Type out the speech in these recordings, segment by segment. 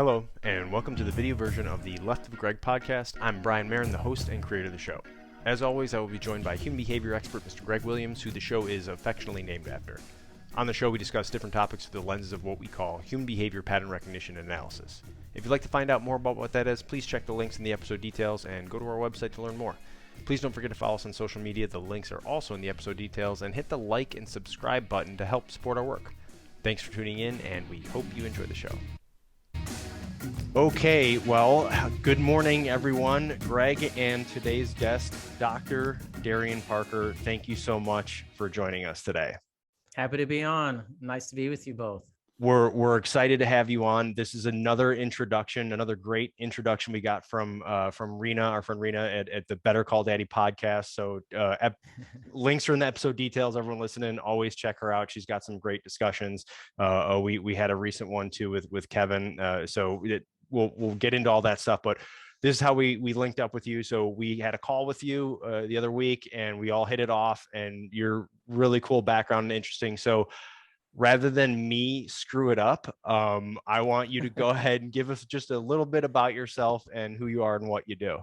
Hello, and welcome to the video version of the Left of Greg podcast. I'm Brian Marin, the host and creator of the show. As always, I will be joined by human behavior expert Mr. Greg Williams, who the show is affectionately named after. On the show, we discuss different topics through the lenses of what we call human behavior pattern recognition and analysis. If you'd like to find out more about what that is, please check the links in the episode details and go to our website to learn more. Please don't forget to follow us on social media. The links are also in the episode details, and hit the like and subscribe button to help support our work. Thanks for tuning in, and we hope you enjoy the show. Okay, well, good morning, everyone. Greg and today's guest, Dr. Darian Parker, thank you so much for joining us today. Happy to be on. Nice to be with you both. We're excited to have you on. This is another introduction, another great introduction we got from Rena, our friend Rena at the Better Call Daddy podcast. So links are in the episode details. Everyone listening, always check her out. She's got some great discussions. We had a recent one too with Kevin. We'll get into all that stuff, but this is how we linked up with you. So we had a call with you the other week, and we all hit it off. And you're really cool background and interesting. So rather than me screw it up, I want you to go ahead and give us just a little bit about yourself and who you are and what you do.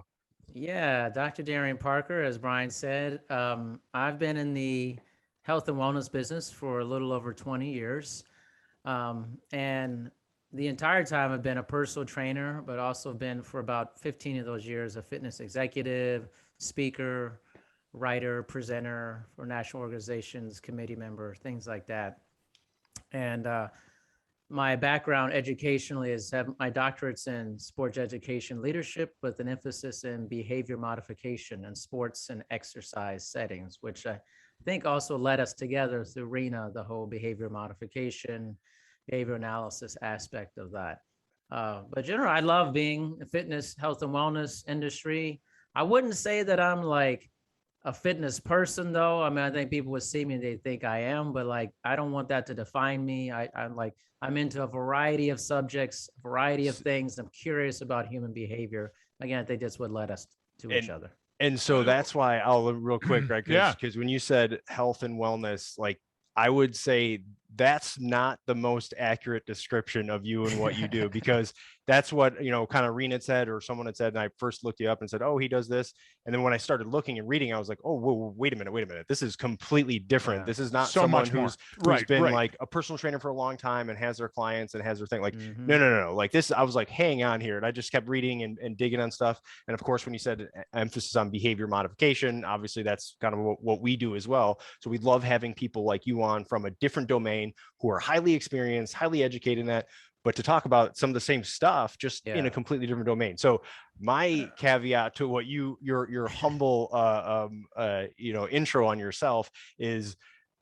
Yeah, Dr. Darian Parker, as Brian said, I've been in the health and wellness business for a little over 20 years. And the entire time I've been a personal trainer, but also been for about 15 of those years a fitness executive, speaker, writer, presenter for national organizations, committee member, things like that. And my background educationally is my doctorate's in sports education leadership with an emphasis in behavior modification and sports and exercise settings, which I think also led us together through RENA, the whole behavior modification, behavior analysis aspect of that. But generally, I love being in fitness, health and wellness industry. I wouldn't say that I'm like a fitness person though. I mean, I think people would see me and they think I am, but like, I don't want that to define me. I'm into a variety of subjects, a variety of things. I'm curious about human behavior. Again, I think that's what led us to each other. And so that's why I'll real quick, right? Because when you said health and wellness, like I would say that's not the most accurate description of you and what you do, because that's what, kind of Rena said, or someone had said, and I first looked you up and said, oh, he does this. And then when I started looking and reading, I was like, oh, whoa, wait a minute. This is completely different. Yeah. This is not someone who's been like a personal trainer for a long time and has their clients and has their thing. Like, no. Like this, I was like, hang on here. And I just kept reading and digging on stuff. And of course, when you said emphasis on behavior modification, obviously that's kind of what we do as well. So we love having people like you on from a different domain who are highly experienced, highly educated in that, but to talk about some of the same stuff just in a completely different domain. So my caveat to what your humble intro on yourself is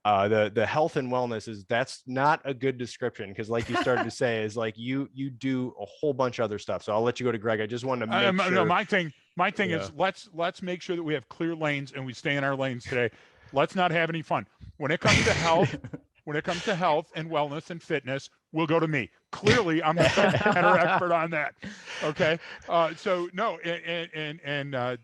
the health and wellness that's not a good description, because like you started to say is like you do a whole bunch of other stuff. So I'll let you go to Greg. I just wanted to make sure. No, my thing is let's make sure that we have clear lanes and we stay in our lanes today. Let's not have any fun when it comes to health. When it comes to health and wellness and fitness, we'll go to me. Clearly, I'm the subject matter expert on that. Okay.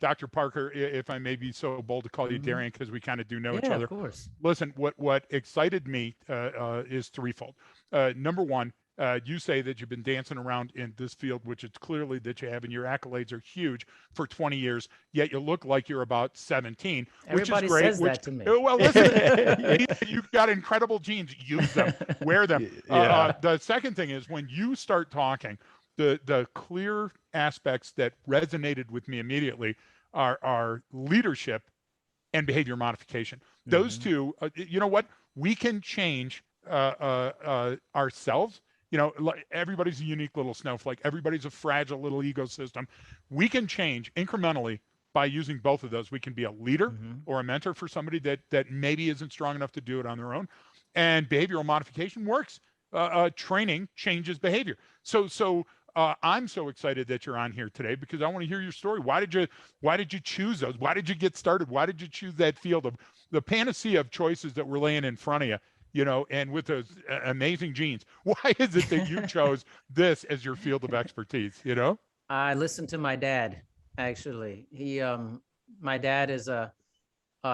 Dr. Parker, if I may be so bold to call you Darian, because we kind of do know each other. Of course. Listen, what excited me is threefold. Number one, you say that you've been dancing around in this field, which it's clearly that you have, and your accolades are huge for 20 years, yet you look like you're about 17, Everybody which is great. Says that to me. Well, listen, you've got incredible genes. Use them, wear them. The second thing is when you start talking, the clear aspects that resonated with me immediately are leadership and behavior modification. Those two, you know what? We can change ourselves. Everybody's a unique little snowflake. Everybody's a fragile little ecosystem. We can change incrementally by using both of those. We can be a leader or a mentor for somebody that maybe isn't strong enough to do it on their own. And behavioral modification works. Training changes behavior. So I'm so excited that you're on here today, because I want to hear your story. Why did you choose those? Why did you get started? Why did you choose that field of the panacea of choices that were laying in front of you? And with those amazing genes, why is it that you chose this as your field of expertise? I listened to my dad, actually. My dad is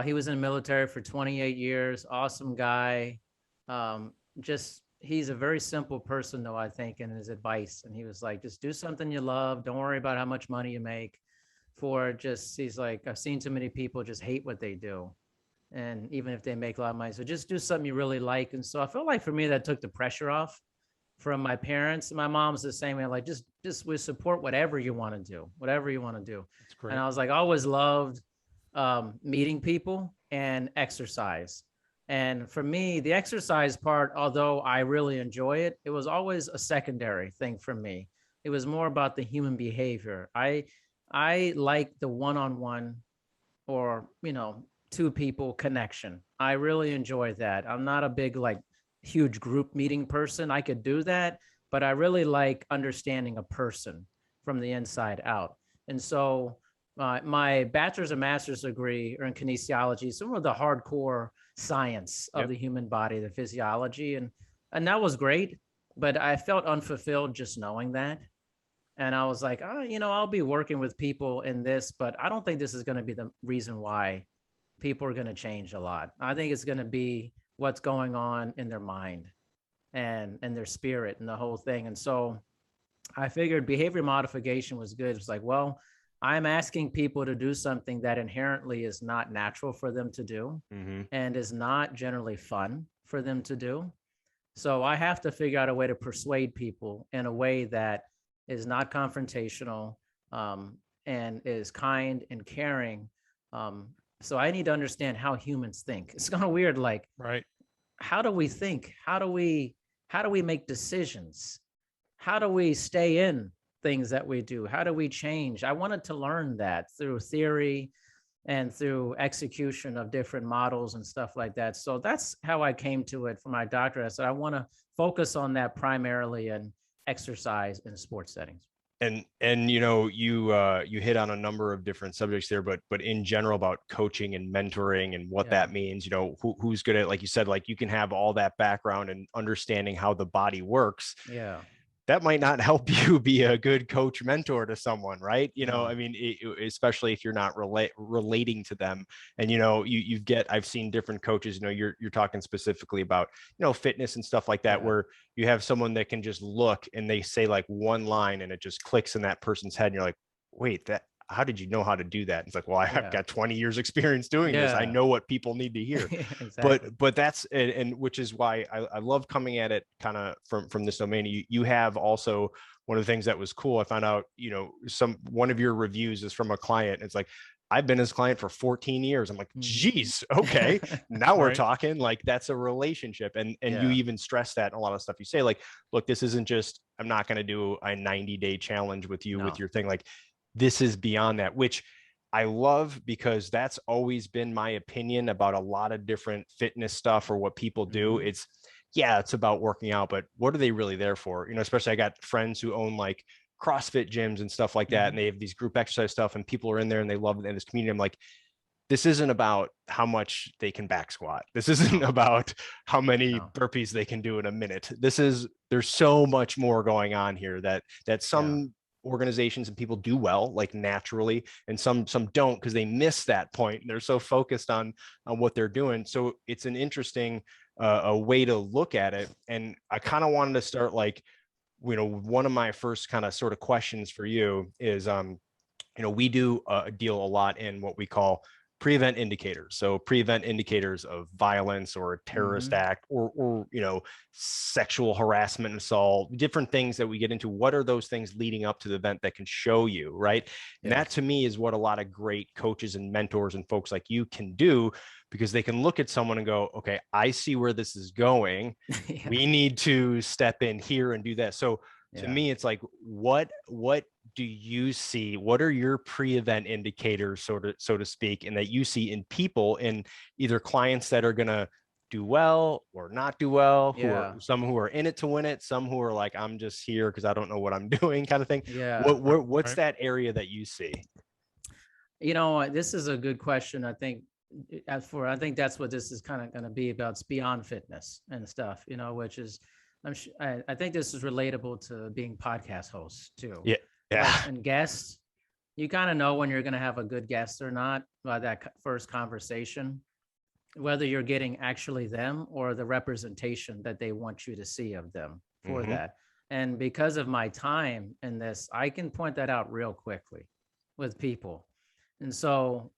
he was in the military for 28 years. Awesome guy. Just he's a very simple person though, I think, in his advice. And he was like, just do something you love. Don't worry about how much money you make. He's like, I've seen too many people just hate what they do. And even if they make a lot of money, so just do something you really like. And so I feel like for me, that took the pressure off from my parents. My mom's the same way, like, just we support whatever you want to do, whatever you want to do. That's great. And I was like, I always loved meeting people and exercise. And for me, the exercise part, although I really enjoy it, it was always a secondary thing for me. It was more about the human behavior. I like the one-on-one, or, two people connection. I really enjoy that. I'm not a big, like, huge group meeting person. I could do that, but I really like understanding a person from the inside out. And so my bachelor's and master's degree are in kinesiology, some of the hardcore science of the human body, the physiology. And that was great, but I felt unfulfilled just knowing that. And I was like, I'll be working with people in this, but I don't think this is going to be the reason why people are going to change a lot. I think it's going to be what's going on in their mind and their spirit and the whole thing. And so I figured behavior modification was good. It's like, well, I'm asking people to do something that inherently is not natural for them to do and is not generally fun for them to do. So I have to figure out a way to persuade people in a way that is not confrontational, and is kind and caring. So I need to understand how humans think. It's kind of weird. Like, right. How do we think? How do we make decisions? How do we stay in things that we do? How do we change? I wanted to learn that through theory and through execution of different models and stuff like that. So that's how I came to it for my doctorate. I said, I want to focus on that primarily in exercise and sports settings. And you hit on a number of different subjects there, but in general about coaching and mentoring and what that means, who's good at, like you said, like you can have all that background and understanding how the body works. Yeah. That might not help you be a good coach mentor to someone, right? I mean, especially if you're not relating to them. And, I've seen different coaches, you're talking specifically about, fitness and stuff like that, where you have someone that can just look and they say like one line and it just clicks in that person's head. And you're like, wait, how did you know how to do that? It's like, well, I've got 20 years experience doing this. I know what people need to hear. Exactly. But that's, and which is why I love coming at it kind of from this domain. You have also one of the things that was cool. I found out, one of your reviews is from a client. It's like, I've been his client for 14 years. I'm like, geez, okay. Now we're talking. Like, that's a relationship. And you even stress that in a lot of stuff you say, like, look, this isn't just, I'm not going to do a 90-day challenge with you with your thing. Like, this is beyond that, which I love, because that's always been my opinion about a lot of different fitness stuff or what people do. It's about working out, but what are they really there for? Especially I got friends who own like CrossFit gyms and stuff like that. And they have these group exercise stuff and people are in there and they love it in this community. I'm like, this isn't about how much they can back squat. This isn't about how many burpees they can do in a minute. There's so much more going on here that some organizations and people do well, like naturally, and some don't, because they miss that point and they're so focused on what they're doing. So it's an interesting a way to look at it. And I kind of wanted to start like, one of my first kind of sort of questions for you is, we do deal a lot in what we call pre-event indicators. So pre-event indicators of violence or a terrorist act or sexual harassment, assault, different things that we get into. What are those things leading up to the event that can show you, right? And that to me is what a lot of great coaches and mentors and folks like you can do, because they can look at someone and go, okay, I see where this is going. We need to step in here and do that. So to me, it's like, what do you see? What are your pre-event indicators, so to speak, and that you see in people, in either clients that are going to do well or not do well, some who are in it to win it, some who are like, I'm just here because I don't know what I'm doing, kind of thing. What's that area that you see? This is a good question. I think that's what this is kind of going to be about. It's beyond fitness and stuff, which is, I think this is relatable to being podcast hosts too. And guests, you kind of know when you're going to have a good guest or not by that first conversation. whether you're getting actually them or the representation that they want you to see of them for that. And because of my time in this, I can point that out real quickly with people. And so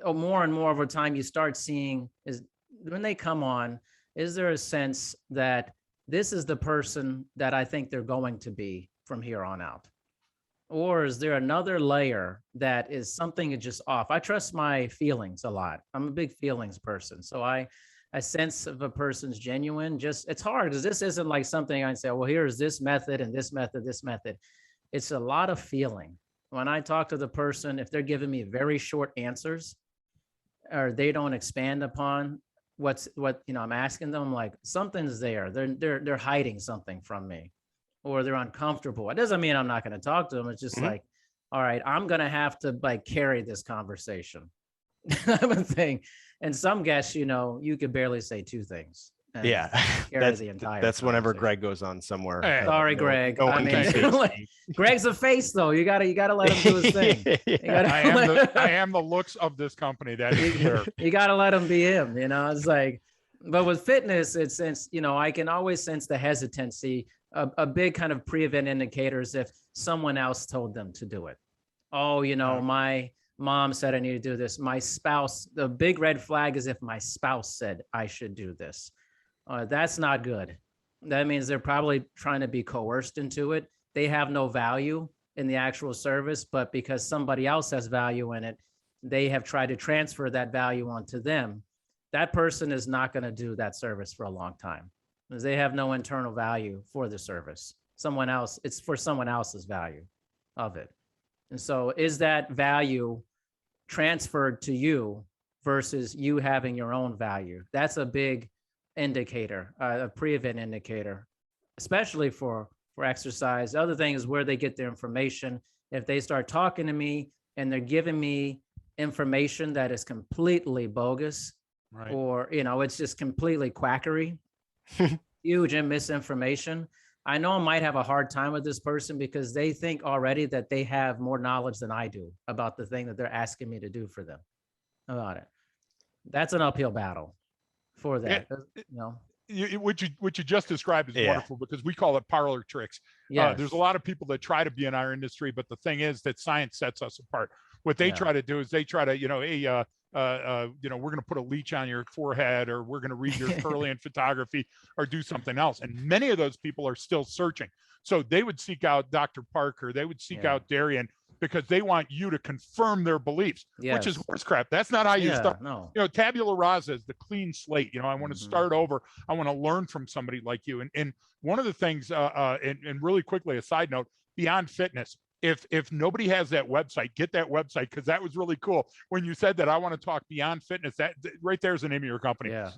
more and more over time, you start seeing is when they come on, is there a sense that this is the person that I think they're going to be from here on out? Or is there another layer that is something is just off? I trust my feelings a lot. I'm a big feelings person. So I sense if a person's genuine. Just it's hard because this isn't like something I say, well, here's this method and this method, this method. It's a lot of feeling. When I talk to the person, if they're giving me very short answers or they don't expand upon what I'm asking them, like something's there. They're hiding something from me, or they're uncomfortable. It doesn't mean I'm not going to talk to them. It's just like, all right, I'm going to have to like carry this conversation. I'm thing. And some guests, you could barely say two things. Yeah, that's whenever Greg goes on somewhere. Sorry, Greg. Greg's a face, though. You gotta let him do his thing. I am the looks of this company. That is clear. You gotta let him be him. It's like, but with fitness, it's since I can always sense the hesitancy. A big kind of pre-event indicators if someone else told them to do it. Oh, my mom said I need to do this. My spouse. The big red flag is if my spouse said I should do this. That's not good. That means they're probably trying to be coerced into it. They have no value in the actual service, but because somebody else has value in it, they have tried to transfer that value onto them. That person is not going to do that service for a long time because they have no internal value for the service. It's for someone else's value of it. And so is that value transferred to you versus you having your own value? That's a big indicator, a pre-event indicator, especially for exercise. The other thing is where they get their information. If they start talking to me and they're giving me information that is completely bogus, right, or it's just completely quackery, huge and misinformation, I know I might have a hard time with this person because they think already that they have more knowledge than I do about the thing that they're asking me to do for them about it. That's an uphill battle for that. What you just described is wonderful because we call it parlor tricks. Yes. There's a lot of people that try to be in our industry, but the thing is that science sets us apart. What they try to do is they try to, we're going to put a leech on your forehead, or we're going to read your Kirlian photography, or do something else. And many of those people are still searching. So they would seek out Dr. Parker. They would seek out Darian because they want you to confirm their beliefs, which is horse crap. That's not how you start. No. Tabula rasa is the clean slate. I want to start over. I want to learn from somebody like you. And one of the things, and really quickly, a side note, Beyond Fitness, if nobody has that website, get that website, because that was really cool. When you said that, I want to talk Beyond Fitness, that right there's the name of your company. Yeah.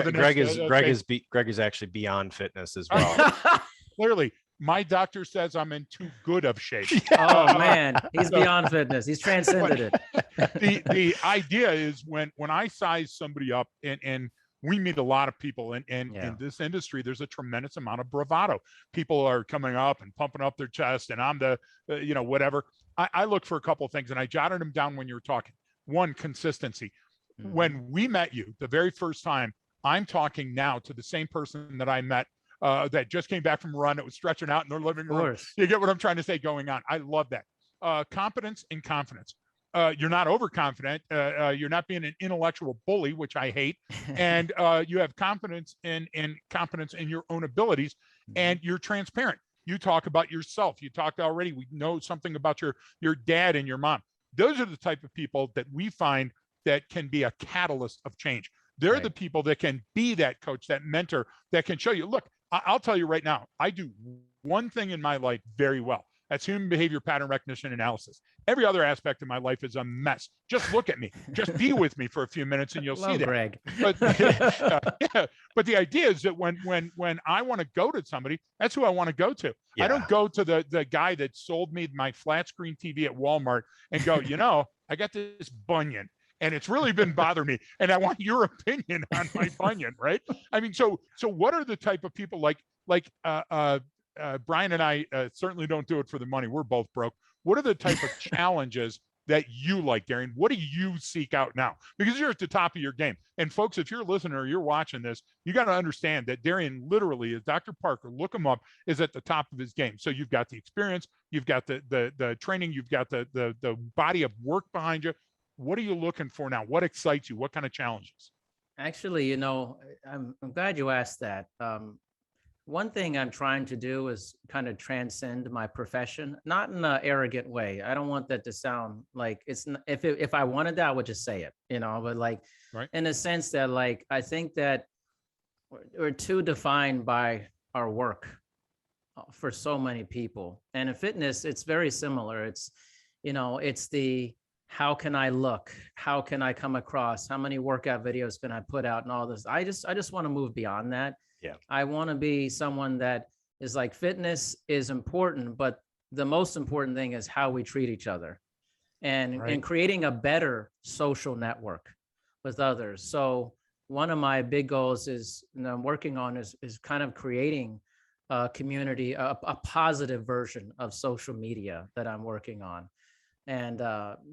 Greg is actually Beyond Fitness as well. Clearly, my doctor says I'm in too good of shape. Oh man, he's Beyond Fitness. He's transcended it. The idea is when I size somebody up, and we meet a lot of people in this industry, there's a tremendous amount of bravado. People are coming up and pumping up their chest, and I'm the, whatever. I look for a couple of things, and I jotted them down when you were talking. One, consistency. Mm-hmm. When we met you the very first time, I'm talking now to the same person that I met that just came back from a run that was stretching out in their living room. You get what I'm trying to say going on. I love that. Competence and confidence. You're not overconfident. You're not being an intellectual bully, which I hate. And you have confidence and competence in your own abilities, and you're transparent. You talk about yourself. You talked already. We know something about your dad and your mom. Those are the type of people that we find that can be a catalyst of change. They're the people that can be that coach, that mentor, that can show you, look, I'll tell you right now, I do one thing in my life very well. That's human behavior pattern recognition analysis. Every other aspect of my life is a mess. Just look at me. Just be with me for a few minutes and you'll see that. Greg. But, but the idea is that when I want to go to somebody, that's who I want to go to. Yeah. I don't go to the guy that sold me my flat screen TV at Walmart and go, I got this bunion and it's really been bothering me, and I want your opinion on my bunion, right? I mean, so what are the type of people like Brian and I certainly don't do it for the money. We're both broke. What are the type of challenges that you like, Darian? What do you seek out now? Because you're at the top of your game. And folks, if you're a listener or you're watching this, you got to understand that Darian literally, as Dr. Parker, look him up, is at the top of his game. So you've got the experience, you've got the training, you've got the body of work behind you. What are you looking for now? What excites you? What kind of challenges? Actually, you know, I'm glad you asked that. One thing I'm trying to do is kind of transcend my profession, not in an arrogant way. I don't want that to sound like it's not, if I wanted that, I would just say it, you know, but like Right. in a sense that like I think that we're too defined by our work for so many people. And in fitness, it's very similar. It's, you know, it's the how can I look? How can I come across? How many workout videos can I put out and all this? I just want to move beyond that. Yeah. I want to be someone that is like fitness is important, but the most important thing is how we treat each other and creating a better social network with others. So one of my big goals is, and I'm working on is kind of creating a community, a positive version of social media that I'm working on. And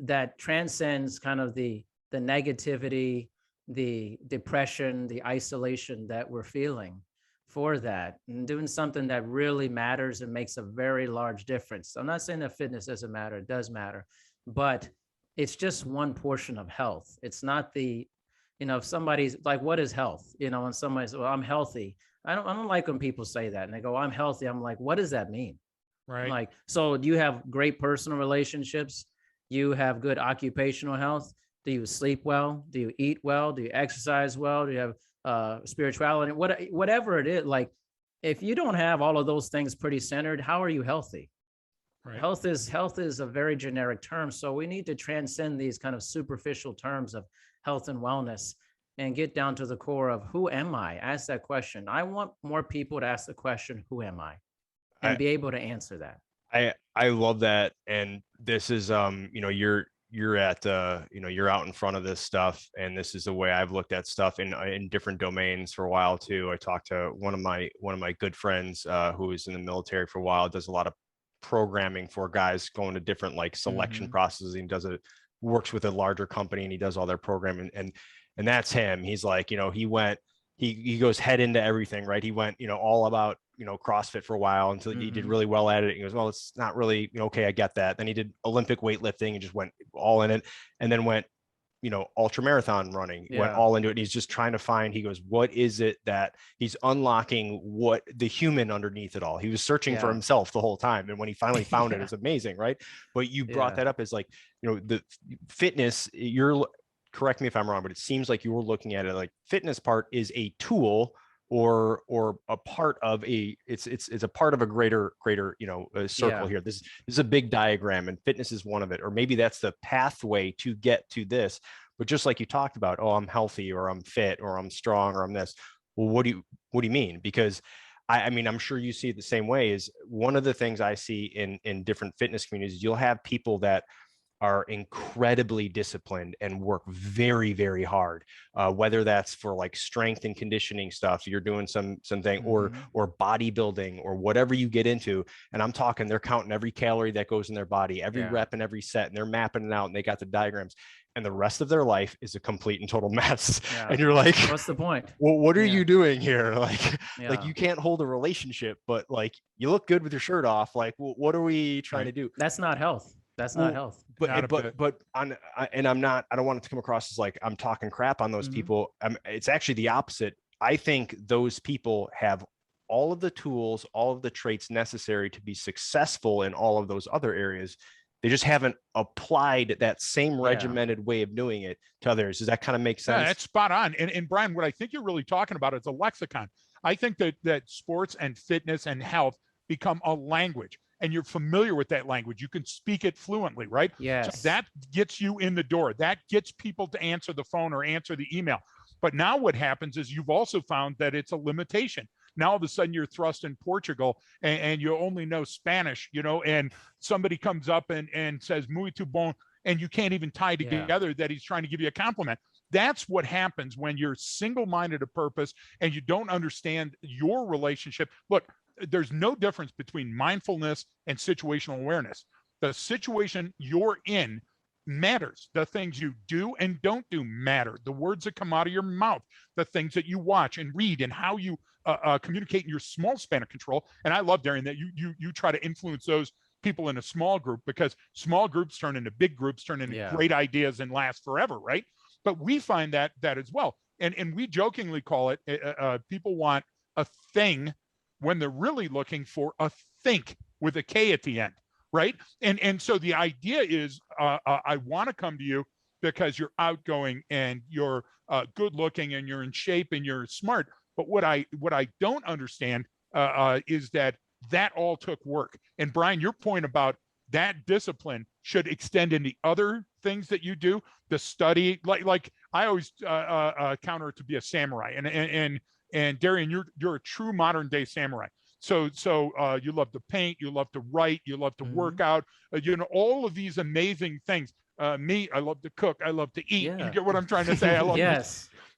that transcends kind of the negativity, the depression, the isolation that we're feeling for that, and doing something that really matters and makes a very large difference. I'm not saying that fitness doesn't matter, it does matter, but it's just one portion of health. It's not the, you know, if somebody's like, what is health? You know, when somebody's, well, I'm healthy. I don't like when people say that and they go, I'm healthy. I'm like, what does that mean? Right. Like, so do you have great personal relationships? You have good occupational health? Do you sleep well? Do you eat well? Do you exercise well? Do you have spirituality? Whatever it is, like if you don't have all of those things pretty centered, how are you healthy? Right. Health is a very generic term. So we need to transcend these kind of superficial terms of health and wellness and get down to the core of who am I? Ask that question. I want more people to ask the question, who am I? And be able to answer that. I love that. And this is, you know, you're at, you know, you're out in front of this stuff. And this is the way I've looked at stuff in different domains for a while too. I talked to one of my good friends, who was in the military for a while, does a lot of programming for guys going to different like selection processes. And works with a larger company and he does all their programming and that's him. He's like, you know, he goes head into everything, right? He went, you know, all about, you know, CrossFit for a while until he did really well at it. He goes, well, it's not really, you know, okay, I get that. Then he did Olympic weightlifting and just went all in it, and then went, you know, ultra marathon running, went all into it. And he's just trying to find, he goes, what is it that he's unlocking, what the human underneath it all. He was searching for himself the whole time. And when he finally found it, it's amazing, right? But you brought that up as like, you know, the fitness, correct me if I'm wrong, but it seems like you were looking at it like fitness part is a tool or a part of it's a part of a greater, you know, circle here. This is a big diagram and fitness is one of it, or maybe that's the pathway to get to this. But just like you talked about, oh, I'm healthy or I'm fit or I'm strong or I'm this. Well, what do you mean? Because I mean, I'm sure you see it the same way. Is one of the things I see in different fitness communities, you'll have people that are incredibly disciplined and work very, very hard. Whether that's for like strength and conditioning stuff, you're doing something or bodybuilding or whatever you get into. And I'm talking, they're counting every calorie that goes in their body, every rep and every set, and they're mapping it out and they got the diagrams. And the rest of their life is a complete and total mess. And you're like, what's the point? Well, what are you doing here? Like you can't hold a relationship, but like you look good with your shirt off. Like, what are we trying to do? That's not health. That's not health. But I don't want it to come across as like I'm talking crap on those people. It's actually the opposite. I think those people have all of the tools, all of the traits necessary to be successful in all of those other areas. They just haven't applied that same regimented way of doing it to others. Does that kind of make sense? Yeah, that's spot on. And Brian, what I think you're really talking about is a lexicon. I think that sports and fitness and health become a language. And you're familiar with that language. You can speak it fluently, right? Yes. So that gets you in the door. That gets people to answer the phone or answer the email. But now what happens is you've also found that it's a limitation. Now all of a sudden you're thrust in Portugal and you only know Spanish, you know, and somebody comes up and says, muito bon, and you can't even tie together that he's trying to give you a compliment. That's what happens when you're single-minded of purpose and you don't understand your relationship. Look, there's no difference between mindfulness and situational awareness. The situation you're in matters. The things you do and don't do matter. The words that come out of your mouth, the things that you watch and read, and how you communicate in your small span of control. And I love, Darian, that you try to influence those people in a small group, because small groups turn into big groups, turn into great ideas and last forever, right? But we find that as well. And we jokingly call it, people want a thing when they're really looking for a think with a K at the end, right? And so the idea is, I want to come to you because you're outgoing and you're good looking and you're in shape and you're smart. But what I don't understand is that all took work. And Brian, your point about that discipline should extend into other things that you do. The study, like I always counter it to be a samurai. And Darian, you're a true modern day samurai. So you love to paint, you love to write, you love to work out, all of these amazing things. Me, I love to cook, I love to eat. You get what I'm trying to say? I love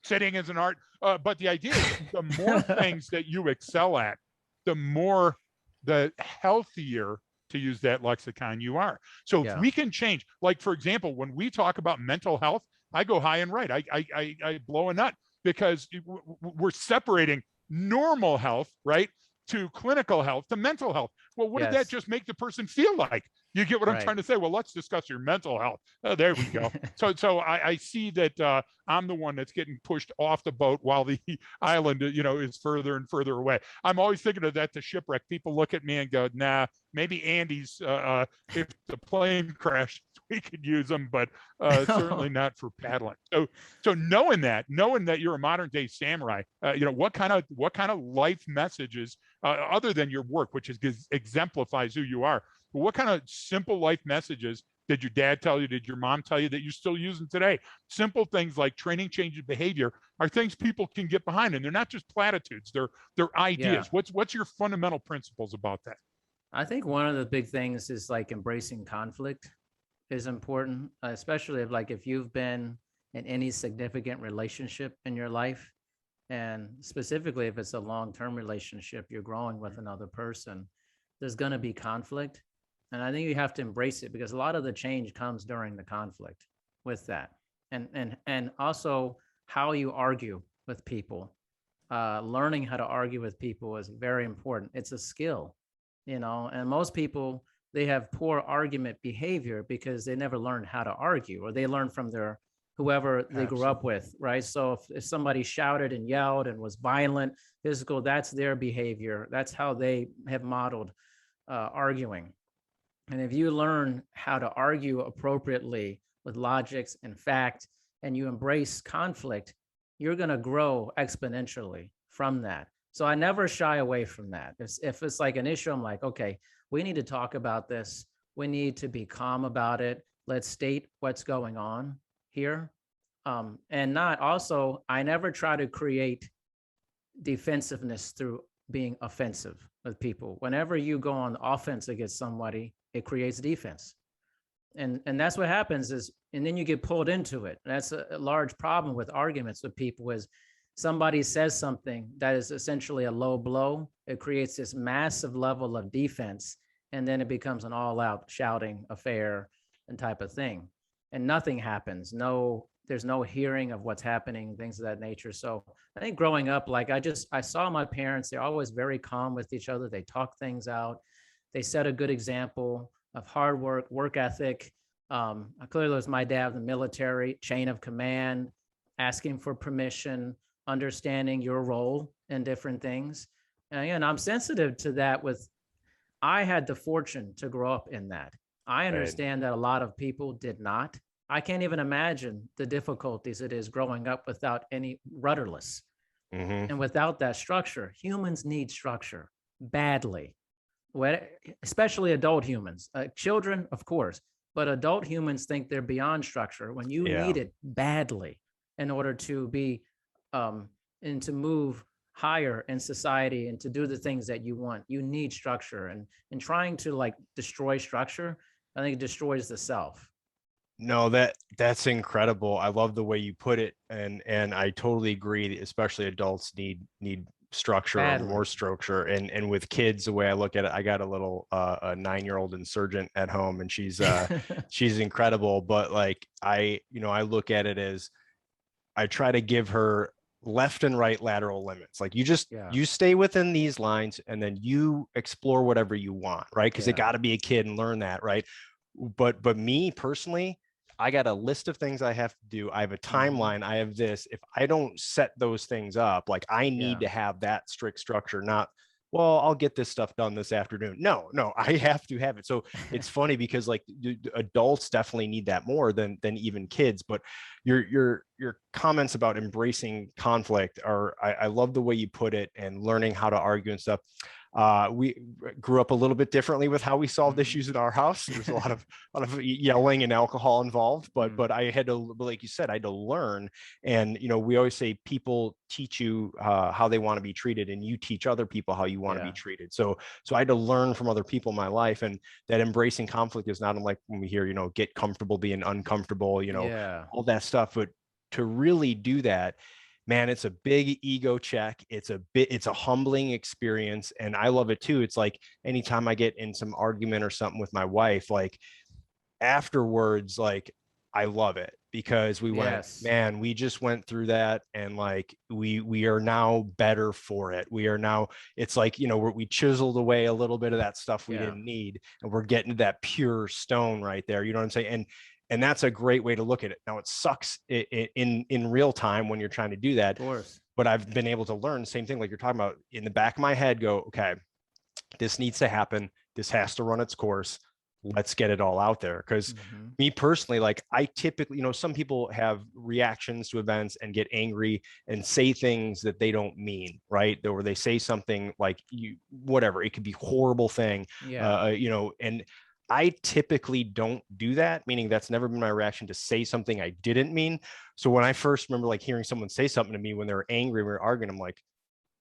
sitting as an art. But the idea is, the more things that you excel at, the healthier, to use that lexicon, you are. So if we can change, like, for example, when we talk about mental health, I go high and right. I blow a nut, because we're separating normal health, right, to clinical health, to mental health. Well, what did that just make the person feel like? You get what I'm trying to say? Well, let's discuss your mental health. Oh, there we go. So I see that I'm the one that's getting pushed off the boat while the island, is further and further away. I'm always thinking of that, to shipwreck. People look at me and go, nah, maybe Andy's, if the plane crashed, we could use them, but certainly not for paddling. So knowing that you're a modern day samurai, what kind of life messages, other than your work, which exemplifies who you are, but what kind of simple life messages did your dad tell you? Did your mom tell you that you're still using today? Simple things like training changes behavior are things people can get behind, and they're not just platitudes. They're ideas. What's your fundamental principles about that? I think one of the big things is like embracing conflict is important, especially if you've been in any significant relationship in your life, and specifically if it's a long-term relationship, you're growing with another person, there's going to be conflict. And I think you have to embrace it, because a lot of the change comes during the conflict with that. And also how you argue with people. Learning how to argue with people is very important. It's a skill, and most people, they have poor argument behavior because they never learned how to argue, or they learn from whoever they grew up with, right? So if somebody shouted and yelled and was violent, physical, that's their behavior. That's how they have modeled arguing. And if you learn how to argue appropriately with logics and fact, and you embrace conflict, you're going to grow exponentially from that. So I never shy away from that. If it's like an issue, I'm like, okay, we need to talk about this. We need to be calm about it. Let's state what's going on here. And I never try to create defensiveness through being offensive with people. Whenever you go on offense against somebody, it creates defense. And that's what happens and then you get pulled into it. That's a large problem with arguments with people, is somebody says something that is essentially a low blow. It creates this massive level of defense, and then it becomes an all-out shouting affair and type of thing. And nothing happens. There's no hearing of what's happening, things of that nature. So I think growing up, I saw my parents, they're always very calm with each other. They talk things out. They set a good example of hard work ethic. Clearly it was my dad in the military, chain of command, asking for permission, understanding your role in different things. And I'm sensitive to that. I had the fortune to grow up in that. I understand that a lot of people did not. I can't even imagine the difficulties it is growing up without any rudderless. And without that structure. Humans need structure badly, especially adult humans. Children, of course, but adult humans think they're beyond structure when you need it badly in order to be and to move higher in society and to do the things that you want. You need structure, and trying to destroy structure, I think it destroys the self. No, that's incredible. I love the way you put it, and I totally agree. Especially adults need structure Badly. or more structure. And with kids, the way I look at it, I got a little a 9-year-old insurgent at home, and she's she's incredible. But like I look at it as I try to give her left and right lateral limits. Like you stay within these lines, and then you explore whatever you want, right? Because they got to be a kid and learn that, right? But me personally, I got a list of things I have to do. I have a timeline. I have this. If I don't set those things up, like I need to have that strict structure, not, well, I'll get this stuff done this afternoon. No, I have to have it. So it's funny because like adults definitely need that more than even kids. But your comments about embracing conflict are, I love the way you put it, and learning how to argue and stuff. We grew up a little bit differently with how we solved issues in our house. There's a lot of yelling and alcohol involved, but I had to, like you said, I had to learn. And we always say people teach you how they want to be treated, and you teach other people how you want to be treated. So I had to learn from other people in my life, and that embracing conflict is not unlike when we hear get comfortable being uncomfortable, all that stuff. But to really do that, man, it's a big ego check. It's a humbling experience. And I love it too. It's like anytime I get in some argument or something with my wife, like afterwards, like I love it, because we went, man, we just went through that, and like we are now better for it. We are now, it's like, we chiseled away a little bit of that stuff we didn't need, and we're getting to that pure stone right there. You know what I'm saying? And that's a great way to look at it. Now it sucks in real time when you're trying to do that. Of course. But I've been able to learn the same thing, like you're talking about, in the back of my head, go, okay, this needs to happen. This has to run its course. Let's get it all out there. Because me personally, like I typically, some people have reactions to events and get angry and say things that they don't mean, right? Or they say something like whatever, it could be horrible thing, and I typically don't do that, meaning that's never been my reaction to say something I didn't mean. So when I first remember like hearing someone say something to me when they were angry, we were arguing, I'm like,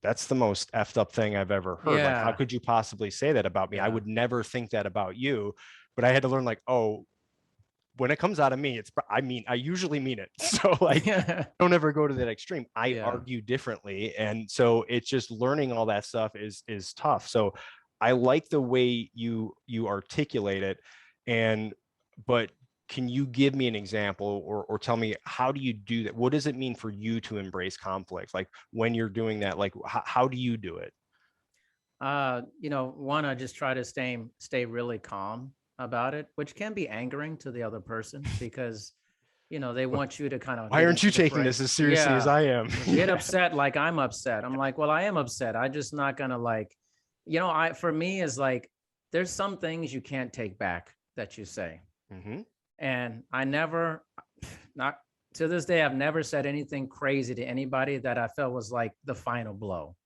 that's the most effed up thing I've ever heard. Like, how could you possibly say that about me? I would never think that about you. But I had to learn, like, oh, when it comes out of me, I usually mean it. So like, don't ever go to that extreme. I argue differently. And so it's just learning all that stuff is tough. So I like the way you articulate it. But can you give me an example or tell me, how do you do that? What does it mean for you to embrace conflict? Like when you're doing that, like how do you do it? One, I just try to stay really calm about it, which can be angering to the other person, because they want you to kind of, why aren't you taking this as seriously as I am? Get upset like I'm upset. I'm like, well, I am upset. I just not gonna like, for me is like, there's some things you can't take back that you say. And I never, not to this day, I've never said anything crazy to anybody that I felt was like the final blow,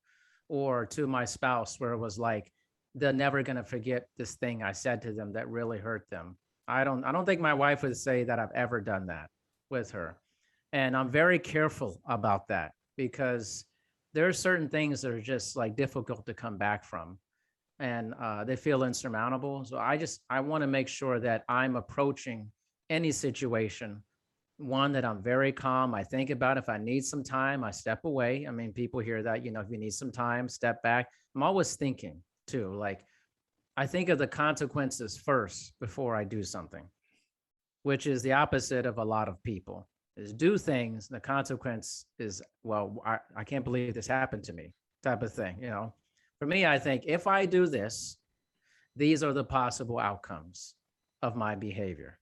or to my spouse where it was like, they're never going to forget this thing I said to them that really hurt them. I don't think my wife would say that I've ever done that with her. And I'm very careful about that, because there are certain things that are just like difficult to come back from, and they feel insurmountable. So I want to make sure that I'm approaching any situation, one, that I'm very calm. I think about if I need some time, I step away. I mean, people hear that, if you need some time, step back. I'm always thinking too, like I think of the consequences first before I do something, which is the opposite of a lot of people. Is do things, the consequence is, well, I can't believe this happened to me, type of thing. For me, I think if I do this, these are the possible outcomes of my behavior.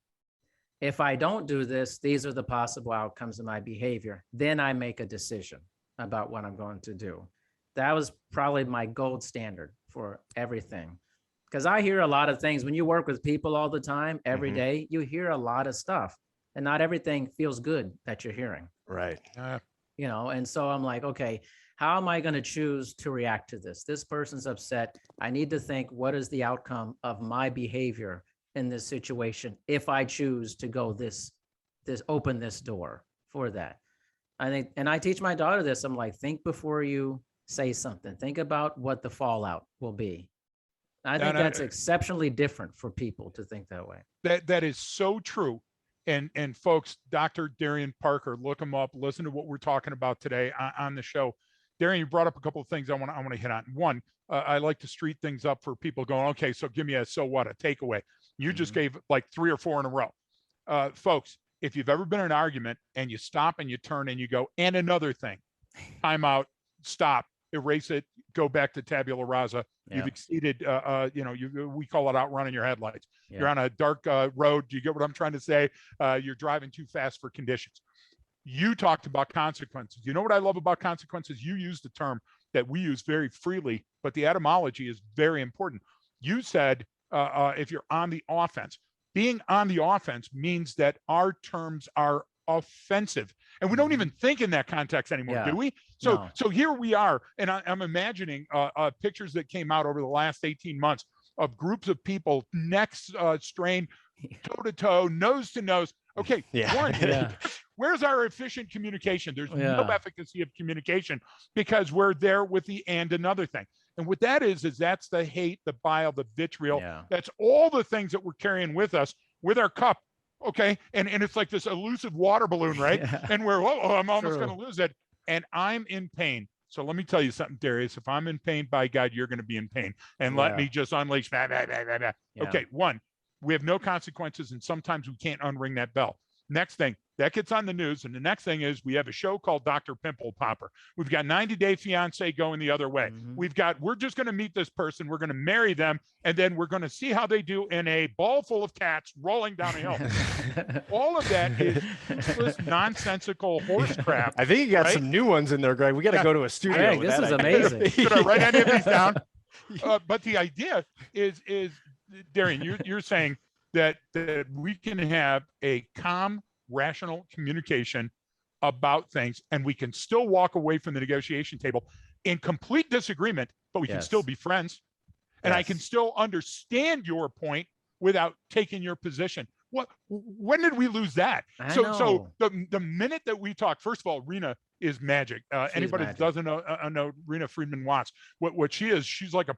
If I don't do this, these are the possible outcomes of my behavior. Then I make a decision about what I'm going to do. That was probably my gold standard for everything. Because I hear a lot of things when you work with people all the time, every day, you hear a lot of stuff, and not everything feels good that you're hearing. Right. And so I'm like, okay, how am I going to choose to react to this? This person's upset. I need to think, what is the outcome of my behavior in this situation if I choose to go open this door for that? I think, and I teach my daughter this. I'm like, think before you say something. Think about what the fallout will be. I think that's exceptionally different for people to think that way. That is so true. And folks, Dr. Darian Parker, look him up, listen to what we're talking about today on the show. Darian, you brought up a couple of things I want to hit on. One, I like to street things up for people going, okay, so give me a so what, a takeaway. You just gave like 3 or 4 in a row. Folks, if you've ever been in an argument and you stop and you turn and you go, and another thing, time out, stop, erase it, go back to tabula rasa. You've exceeded, we call it outrunning your headlights. You're on a dark road. Do you get what I'm trying to say? You're driving too fast for conditions. You talked about consequences. You know what I love about consequences? You use the term that we use very freely, but the etymology is very important. You said, if you're on the offense, being on the offense means that our terms are offensive, and we don't even think in that context anymore, do we? So here we are, and I'm imagining pictures that came out over the last 18 months of groups of people, necks strained, toe to toe, nose to nose. Okay, where's our efficient communication? There's no efficacy of communication because we're there with the and another thing. And what that is that's the hate, the bile, the vitriol. That's all the things that we're carrying with us with our cup. Okay. And it's like this elusive water balloon, right? And we're, I'm almost going to lose it. And I'm in pain. So let me tell you something, Darius. If I'm in pain, by God, you're going to be in pain. And let me just unleash. Okay. One, we have no consequences, and sometimes we can't unring that bell. Next thing, that gets on the news. And the next thing is we have a show called Dr. Pimple Popper. We've got 90 Day Fiance going the other way. We're just going to meet this person. We're going to marry them. And then we're going to see how they do in a ball full of cats rolling down a hill. All of that is useless, nonsensical horse crap. I think you got some new ones in there, Greg. We got to go to a studio. Greg, this is amazing. Should I write any of these down? But the idea is Darian, you're saying that we can have a calm, rational communication about things, and we can still walk away from the negotiation table in complete disagreement, but we can still be friends. And I can still understand your point without taking your position. When did we lose that? So the minute that we talk, first of all, Rena is magic. Anybody that doesn't know Rena Friedman Watts, what she is, she's like a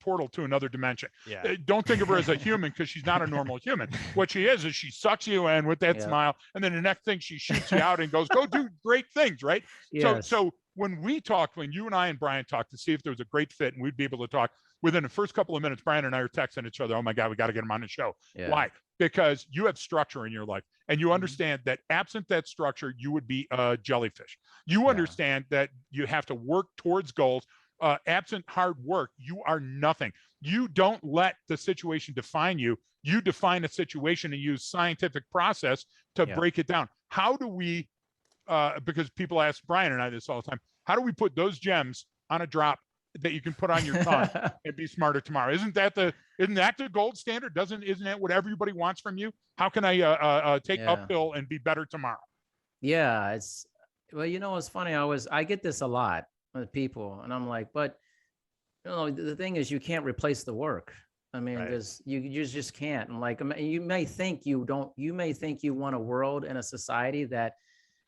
portal to another dimension. Don't think of her as a human, because she's not a normal human. What she is she sucks you in with that smile, and then the next thing she shoots you out and goes, go do great things, right? So when we talked, when you and I and Brian talked to see if there was a great fit and we'd be able to talk, within the first couple of minutes, Brian and I are texting each other, oh my God, we got to get him on the show. Why? Because you have structure in your life, and you understand that absent that structure, you would be a jellyfish. You understand that you have to work towards goals. Absent hard work, you are nothing. You don't let the situation define you. You define a situation and use scientific process to break it down. How do we, because people ask Brian and I this all the time, how do we put those gems on a drop that you can put on your tongue and be smarter tomorrow? Isn't that the gold standard? Isn't that what everybody wants from you? How can I take uphill and be better tomorrow? Yeah, well, it's funny. I get this a lot with people, and I'm like, but the thing is, you can't replace the work. I mean, you just can't. And like, you may think you want a world and a society that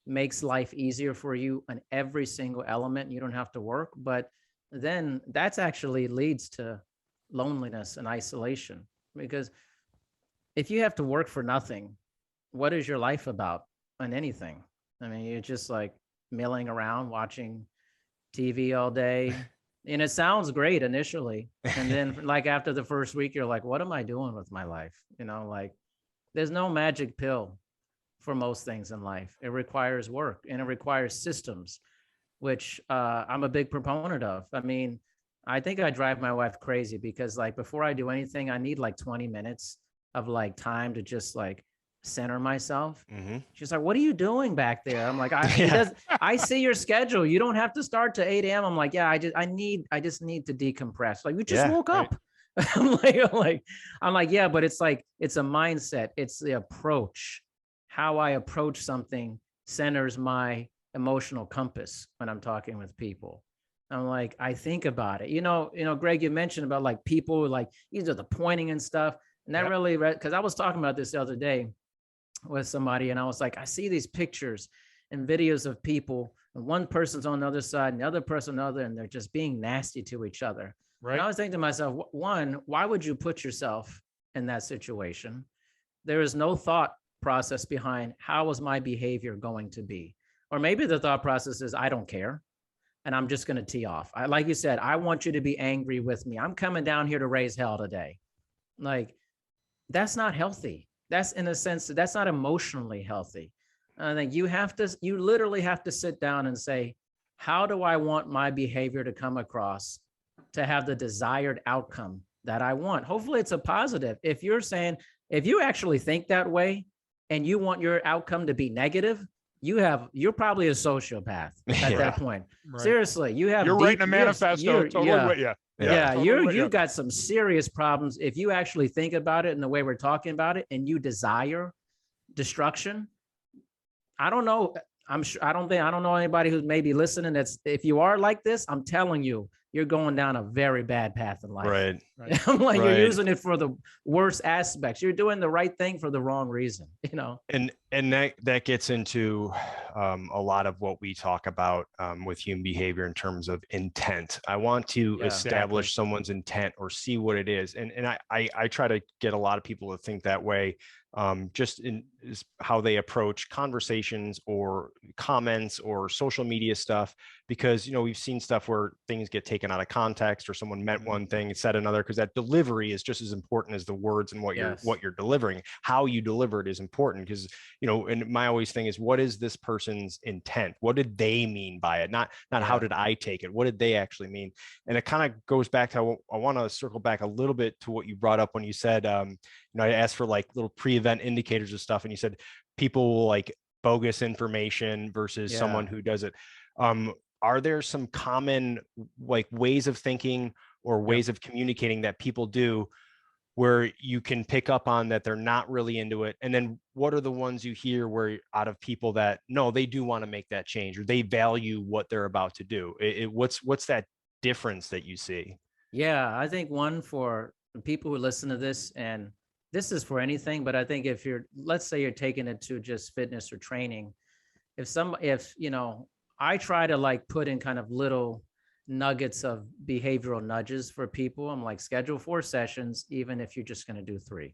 makes life easier for you on every single element. You don't have to work, but then that's actually leads to loneliness and isolation, because if you have to work for nothing, what is your life about on anything? I mean, you're just like milling around watching TV all day, and it sounds great initially, and then like after the first week, you're like, what am I doing with my life? Like there's no magic pill for most things in life. It requires work, and it requires systems, which I'm a big proponent of. I mean, I think I drive my wife crazy, because like before I do anything, I need like 20 minutes of like time to just like center myself. She's like, what are you doing back there? I'm like, I see your schedule. You don't have to start to 8 a.m. I'm like, yeah, I just need to decompress. Like, we just woke up. I'm like, yeah, but it's like, it's a mindset. It's the approach. How I approach something centers my emotional compass when I'm talking with people. I'm like, I think about it. Greg, you mentioned about like people like either the pointing and stuff, and that really, because I was talking about this the other day with somebody, and I was like, I see these pictures and videos of people, and one person's on the other side and the other person on the other, and they're just being nasty to each other. Right. And I was thinking to myself, one, why would you put yourself in that situation? There is no thought process behind how is my behavior going to be. Or maybe the thought process is, I don't care. and I'm just going to tee off. Like you said, I want you to be angry with me. I'm coming down here to raise hell today. Like, that's not healthy. That's, in a sense, that's not emotionally healthy. I think you literally have to sit down and say, how do I want my behavior to come across to have the desired outcome that I want? Hopefully it's a positive. If you're saying, if you actually think that way and you want your outcome to be negative, you're probably a sociopath at that point. Right. Seriously, you're writing a manifesto. Totally with you. Yeah, totally you've got some serious problems. If you actually think about it in the way we're talking about it, and you desire destruction, I don't know. I'm sure I don't know anybody who's maybe listening. If you are like this, I'm telling you, you're going down a very bad path in life. Right. I'm like, you're using it for the worst aspects. You're doing the right thing for the wrong reason, And that gets into a lot of what we talk about with human behavior in terms of intent. I want to establish someone's intent or see what it is. And I try to get a lot of people to think that way, just in how they approach conversations or comments or social media stuff, because we've seen stuff where things get taken out of context, or someone meant one thing and said another, because that delivery is just as important as the words and what you're delivering. How you deliver it is important, because and my always thing is, what is this person's intent? What did they mean by it? Not how did I take it? What did they actually mean? And it kind of goes back to, I want to circle back a little bit to what you brought up when you said, I asked for like little pre-event indicators of stuff, and you said people will like bogus information versus someone who does it. Are there some common like ways of thinking or ways of communicating that people do where you can pick up on that they're not really into it? And then what are the ones you hear where out of people that, no, they do want to make that change, or they value what they're about to do? What's that difference that you see? Yeah, I think one for people who listen to this, and this is for anything, but I think if let's say you're taking it to just fitness or training, I try to like put in kind of little nuggets of behavioral nudges for people. I'm like, schedule 4 sessions, even if you're just going to do 3.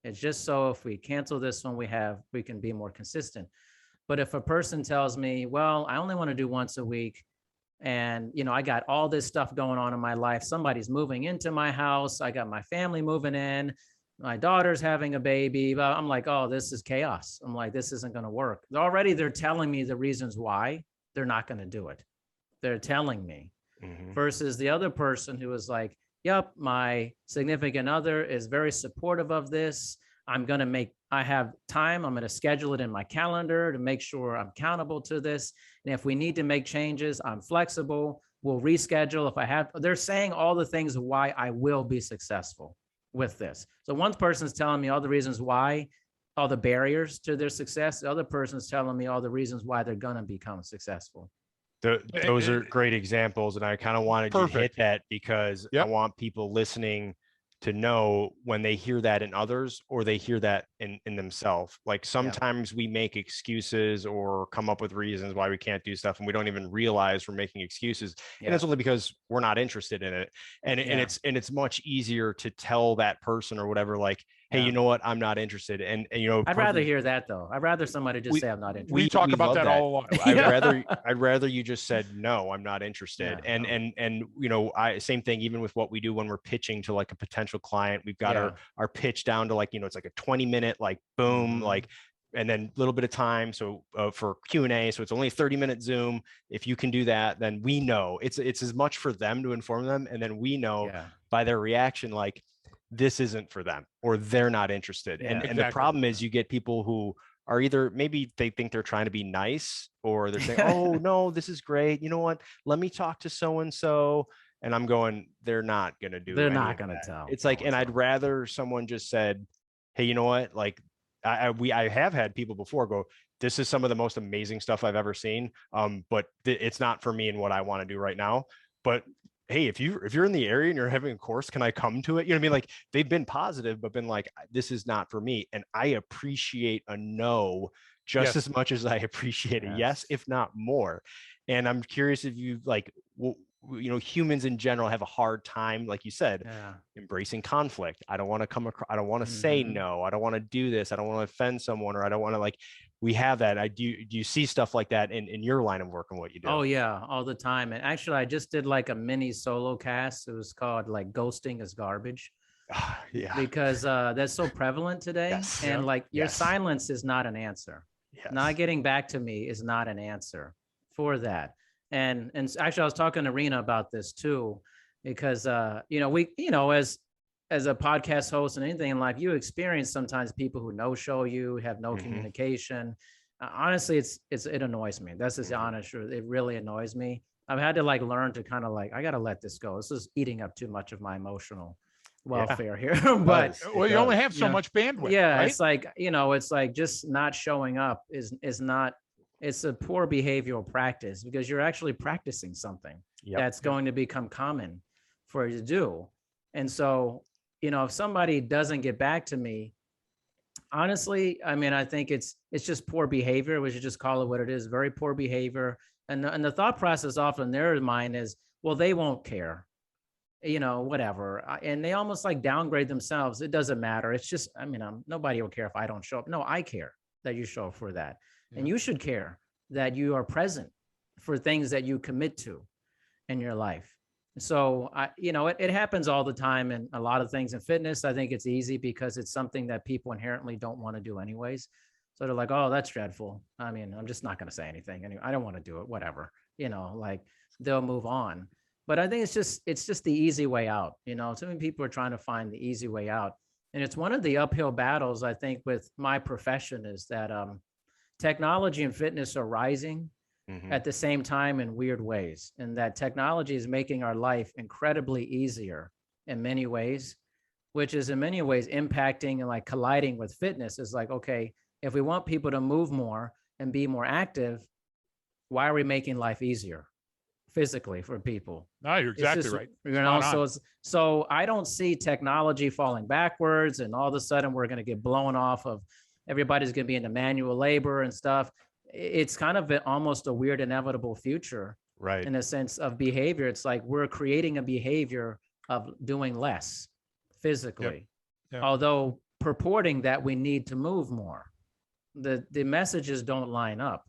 It's just so if we cancel this one, we can be more consistent. But if a person tells me, well, I only want to do once a week, and I got all this stuff going on in my life, somebody's moving into my house, I got my family moving in, my daughter's having a baby, but I'm like, oh, this is chaos. I'm like, this isn't going to work. Already they're telling me the reasons why they're not going to do it. They're telling me. Versus the other person who is like, yep, my significant other is very supportive of this. I have time. I'm going to schedule it in my calendar to make sure I'm accountable to this. And if we need to make changes, I'm flexible. We'll reschedule if I have. They're saying all the things why I will be successful with this. So one person's telling me all the reasons why, all the barriers to their success. The other person's telling me all the reasons why they're going to become successful. Those are great examples. And I kind of wanted to hit that because I want people listening to know when they hear that in others, or they hear that in themselves. Like sometimes we make excuses or come up with reasons why we can't do stuff, and we don't even realize we're making excuses. And it's only because we're not interested in it. And it's much easier to tell that person or whatever, like, hey, you know what? I'm not interested. And I'd rather hear that though. I'd rather somebody just say I'm not interested. We talk about that all along. I'd rather you just said, no, I'm not interested. Same thing, even with what we do when we're pitching to like a potential client, we've got our pitch down to like, it's like a 20-minute, like boom, like, and then a little bit of time. So for Q&A, so it's only a 30-minute Zoom. If you can do that, then we know it's as much for them to inform them. And then we know by their reaction, like, this isn't for them, or they're not interested. And the problem is you get people who are either, maybe they think they're trying to be nice, or they're saying, oh no, this is great. You know what? Let me talk to so-and-so. And I'm going, they're not going to do it. They're not going to tell. It's like, and I'd rather someone just said, hey, you know what? Like I have had people before go, this is some of the most amazing stuff I've ever seen. But it's not for me and what I want to do right now. But hey, if you're in the area and you're having a course, can I come to it? You know what I mean? Like, they've been positive, but been like, this is not for me. And I appreciate a no just as much as I appreciate a yes, if not more. And I'm curious if you like, humans in general have a hard time, like you said, embracing conflict. I don't want to come across, I don't want to say no. I don't want to do this. I don't want to offend someone, or I don't want to like, we have that. Do you see stuff like that in your line of work and what you do? Oh yeah, all the time. And actually I just did like a mini solo cast. It was called like Ghosting is Garbage. Yeah. Because that's so prevalent today. Yes. And like your Yes. silence is not an answer. Yes. Not getting back to me is not an answer for that. And actually I was talking to Rena about this too, because as a podcast host and anything in life, you experience sometimes people who no show you, have no communication. Honestly, it annoys me. That's just honest truth. It really annoys me. I've had to like learn to kind of like, I got to let this go. This is eating up too much of my emotional welfare here. But well, you only have so much bandwidth. Yeah, right? it's like just not showing up is not. It's a poor behavioral practice because you're actually practicing something that's going to become common for you to do. And so, if somebody doesn't get back to me, honestly, I mean, I think it's just poor behavior. We should just call it what it is, very poor behavior. And the thought process often in their mind is, well, they won't care, whatever. And they almost like downgrade themselves. It doesn't matter. It's just, I mean, nobody will care if I don't show up. No, I care that you show up for that. Yeah. And you should care that you are present for things that you commit to in your life. So it happens all the time in a lot of things in fitness. I think it's easy because it's something that people inherently don't want to do anyways. So they're like, oh, that's dreadful. I mean, I'm just not going to say anything. Anyway, I don't want to do it, whatever, like they'll move on. But I think it's just the easy way out. So many people are trying to find the easy way out. And it's one of the uphill battles, I think, with my profession is that technology and fitness are rising at the same time in weird ways. And that technology is making our life incredibly easier in many ways, which is in many ways impacting and like colliding with fitness. Is like, okay, if we want people to move more and be more active, why are we making life easier physically for people? No, you're exactly right. So I don't see technology falling backwards and all of a sudden we're going to get blown off of everybody's going to be into manual labor and stuff. It's kind of almost a weird inevitable future, right? In a sense of behavior. It's like we're creating a behavior of doing less physically, although purporting that we need to move more. The messages don't line up.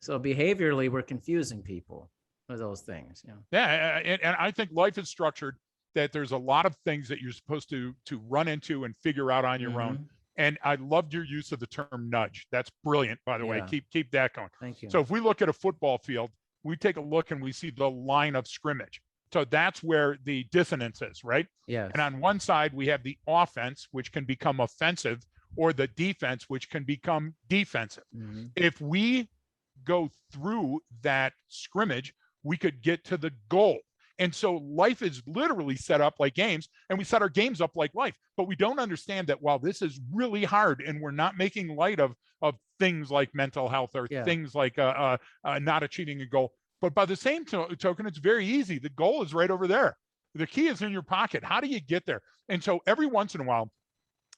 So behaviorally, we're confusing people with those things. And I think life is structured that there's a lot of things that you're supposed to run into and figure out on your own. And I loved your use of the term nudge. That's brilliant, by the way. Keep that going. Thank you. So if we look at a football field, we take a look and we see the line of scrimmage. So that's where the dissonance is, right? Yes. And on one side, we have the offense, which can become offensive, or the defense, which can become defensive. If we go through that scrimmage, we could get to the goal. And so life is literally set up like games, and we set our games up like life. But we don't understand that while this is really hard and we're not making light of things like mental health or things like not achieving a goal, but by the same token, it's very easy. The goal is right over there. The key is in your pocket. How do you get there? And so every once in a while,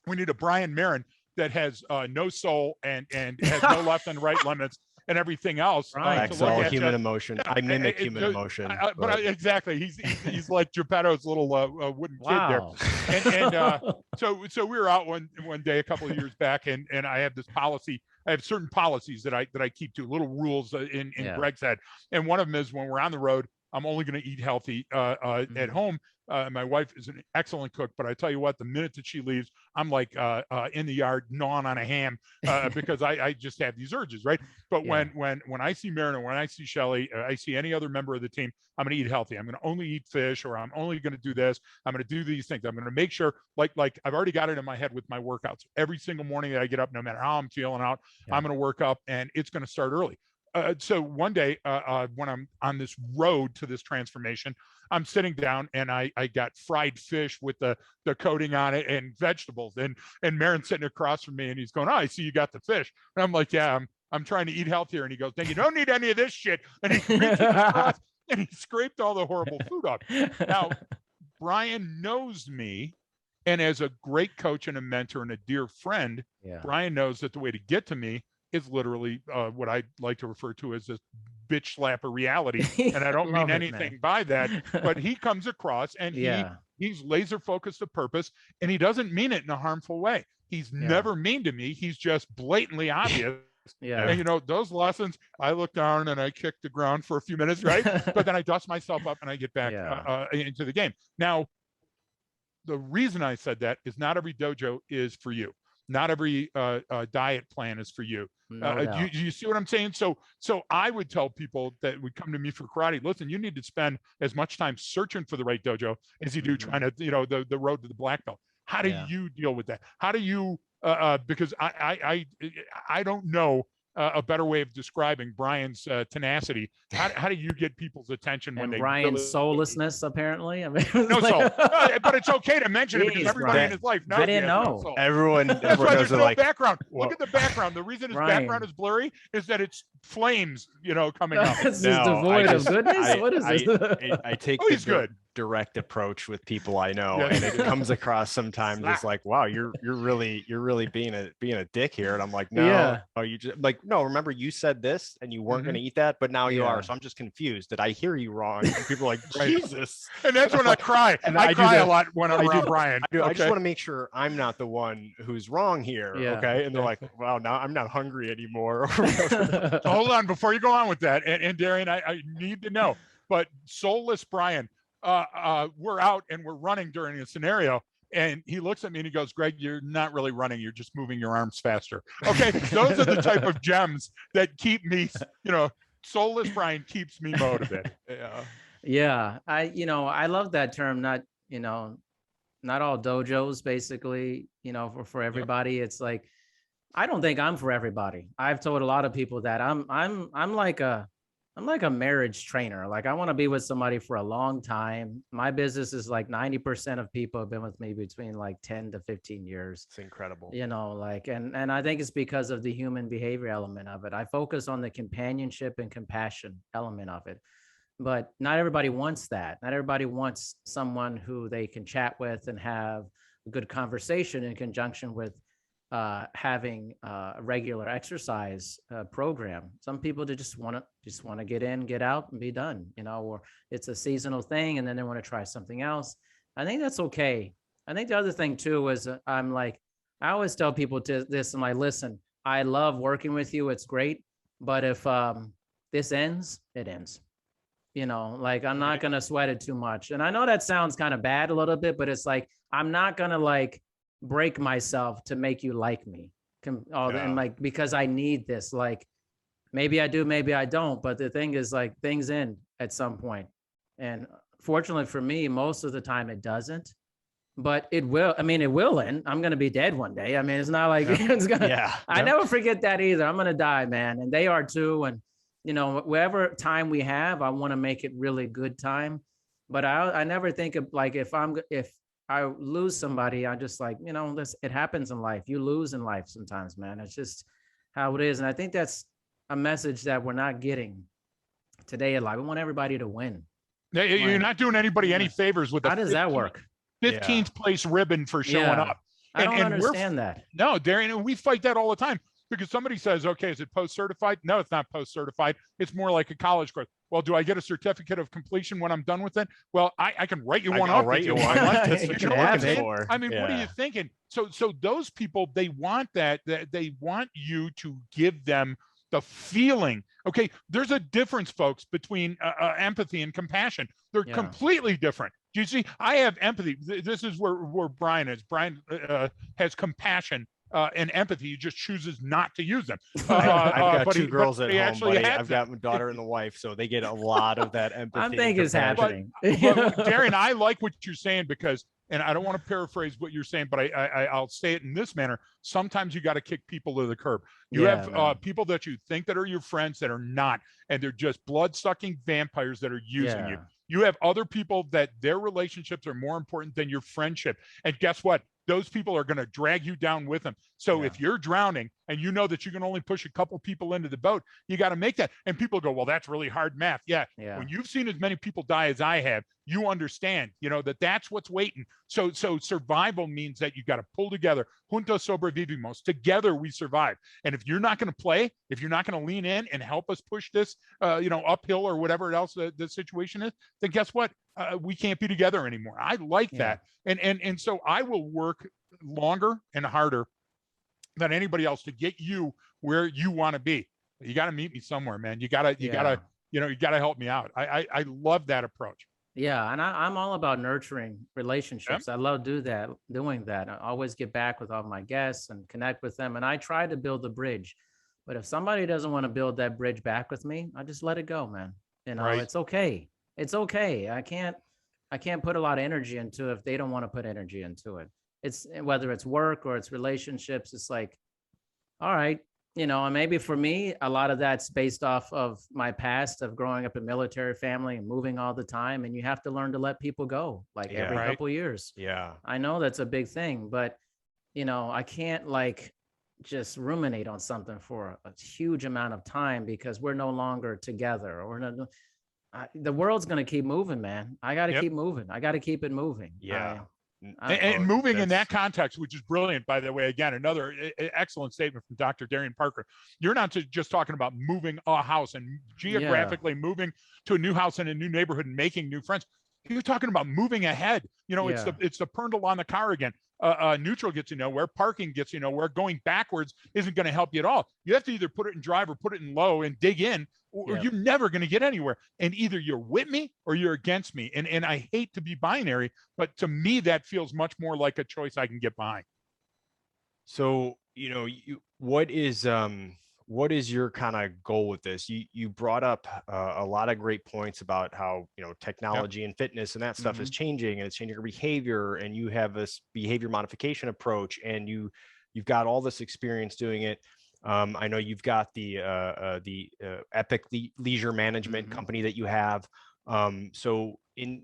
we need a Brian Marin that has no soul and has no left and right limits and everything else. That's all human emotion. I mimic human emotion. Exactly. He's like Geppetto's little wooden kid there. And so we were out one day a couple of years back, and I have this policy. I have certain policies that I keep to, little rules in Greg's head. And one of them is when we're on the road, I'm only going to eat healthy at home. My wife is an excellent cook, but I tell you what, the minute that she leaves, I'm like in the yard gnawing on a ham because I just have these urges, right? But when I see Mariner, when I see Shelly, I see any other member of the team, I'm going to eat healthy. I'm going to only eat fish, or I'm only going to do this. I'm going to do these things. I'm going to make sure, like I've already got it in my head with my workouts. Every single morning that I get up, no matter how I'm feeling out, I'm going to work up, and it's going to start early. So one day when I'm on this road to this transformation, I'm sitting down and I got fried fish with the coating on it and vegetables, and Marin's sitting across from me, and he's going, "Oh, I see you got the fish." And I'm like, "Yeah, I'm trying to eat healthier." And he goes, "Then you don't need any of this shit." And he reaches across and he scraped all the horrible food off. Now, Brian knows me, and as a great coach and a mentor and a dear friend, Brian knows that the way to get to me is literally what I like to refer to as this bitch slap of reality. And I don't mean anything by that, but he comes across and he's laser focused of purpose, and he doesn't mean it in a harmful way. He's never mean to me. He's just blatantly obvious Yeah. And those lessons, I look down and I kick the ground for a few minutes, right? But then I dust myself up and I get back into the game. Now, the reason I said that is not every dojo is for you. Not every diet plan is for you. No do you see what I'm saying? So I would tell people that would come to me for karate, listen, you need to spend as much time searching for the right dojo as you do trying to, the road to the black belt. How do you deal with that? How do you, because I don't know a better way of describing Brian's tenacity. How do you get people's attention when and they Brian's really... soullessness? Apparently, I mean, no soul, but it's okay to mention it because everybody in his life knows. I didn't know. No everyone That's why there's no background. Well, look at the background. The reason his background is blurry is that it's flames, coming up. It's just devoid of goodness. What is this? I take he's good. Direct approach with people I know, and it comes across sometimes as like, wow, you're really being a dick here, and I'm like, no, oh, you just like, no, remember you said this and you weren't going to eat that, but now you are, so I'm just confused. Did I hear you wrong? And people are like, Jesus. And that's when I cry. And I cry a lot when I'm around Brian. I just want to make sure I'm not the one who's wrong here. Okay. And they're like, wow, now I'm not hungry anymore. So hold on before you go on with that. And Darian, I need to know, but soulless Brian, we're out and we're running during a scenario, and he looks at me and he goes, Greg, you're not really running, you're just moving your arms faster. Okay. Those are the type of gems that keep me, soulless Brian keeps me motivated. I love that term. Not all dojos, basically, for everybody. It's like, I don't think I'm for everybody. I've told a lot of people that I'm like a marriage trainer. Like, I want to be with somebody for a long time. My business is like 90% of people have been with me between like 10 to 15 years. It's incredible. And I think it's because of the human behavior element of it. I focus on the companionship and compassion element of it. But not everybody wants that. Not everybody wants someone who they can chat with and have a good conversation in conjunction with having a regular exercise program. Some people just want to get in, get out, and be done, or it's a seasonal thing, and then they want to try something else. I think that's okay. I think the other thing too is I always tell people this, I'm like, listen, I love working with you. It's great. But if this ends, it ends. Like, I'm not going to sweat it too much. And I know that sounds kind of bad a little bit, but it's like, I'm not going to break myself to make you like me. And because I need this, like, maybe I do, maybe I don't. But the thing is, like, things end at some point. And fortunately for me, most of the time it doesn't. But it will. I mean, it will end. I'm going to be dead one day. I mean, it's not like it's going to. I never forget that either. I'm going to die, man. And they are too. And, whatever time we have, I want to make it really good time. But I never think of, like, if I lose somebody, I just like, it happens in life. You lose in life sometimes, man. It's just how it is. And I think that's a message that we're not getting today in life. We want everybody to win. You're not doing anybody any favors with how does that work? 15th place ribbon for showing up. I don't understand that. No, Darian, we fight that all the time. Because somebody says, okay, is it post-certified? No, it's not post-certified. It's more like a college course. Well, do I get a certificate of completion when I'm done with it? Well, I can write you one up. I'll write you one. That's what you're looking for. I mean, what are you thinking? So those people, they want that they want you to give them the feeling. Okay, there's a difference, folks, between empathy and compassion. They're completely different. Do you see? I have empathy. This is where Brian is. Brian has compassion. And empathy, he just chooses not to use them. I've got two girls at home, buddy. I've got my daughter and the wife, so they get a lot of that empathy. I think it's happening. But Darian, I like what you're saying because, and I don't want to paraphrase what you're saying, but I'll say it in this manner. Sometimes you got to kick people to the curb. You have people that you think that are your friends that are not, and they're just blood-sucking vampires that are using you. You have other people that their relationships are more important than your friendship. And guess what? Those people are going to drag you down with them. So if you're drowning and you know that you can only push a couple people into the boat, you got to make that. And people go, well, that's really hard math. Yeah. When you've seen as many people die as I have, you understand, that's what's waiting. So survival means that you got to pull together. Juntos sobrevivimos. Together we survive. And if you're not going to play, if you're not going to lean in and help us push this, uphill or whatever else the situation is, then guess what? We can't be together anymore. I like that. And so I will work longer and harder than anybody else to get you where you want to be. You got to meet me somewhere, man. You gotta help me out. I love that approach. Yeah, and I'm all about nurturing relationships. Yep. I love doing that. I always get back with all my guests and connect with them, and I try to build the bridge. But if somebody doesn't want to build that bridge back with me, I just let it go, man. Right. It's okay. It's okay. I can't put a lot of energy into it if they don't want to put energy into it. It's whether it's work or it's relationships. It's like, all right, and maybe for me, a lot of that's based off of my past of growing up in a military family and moving all the time. And you have to learn to let people go like every couple years. Yeah. I know that's a big thing, but I can't like just ruminate on something for a huge amount of time because we're no longer together or the world's going to keep moving, man. I got to keep moving. I got to keep it moving. Yeah. And moving in that context, which is brilliant, by the way, again, another excellent statement from Dr. Darian Parker. You're not just talking about moving a house and geographically moving to a new house in a new neighborhood and making new friends. You're talking about moving ahead. It's the pernal on the car again. Neutral gets you nowhere. Parking gets you nowhere. Going backwards isn't going to help you at all. You have to either put it in drive or put it in low and dig in, or you're never going to get anywhere. And either you're with me or you're against me. And I hate to be binary, but to me, that feels much more like a choice I can get behind. So, what is your kind of goal with this? You brought up a lot of great points about how, technology and fitness and that stuff is changing, and it's changing your behavior, and you have this behavior modification approach, and you've got all this experience doing it. I know you've got the Epic Leisure Management company that you have. So in,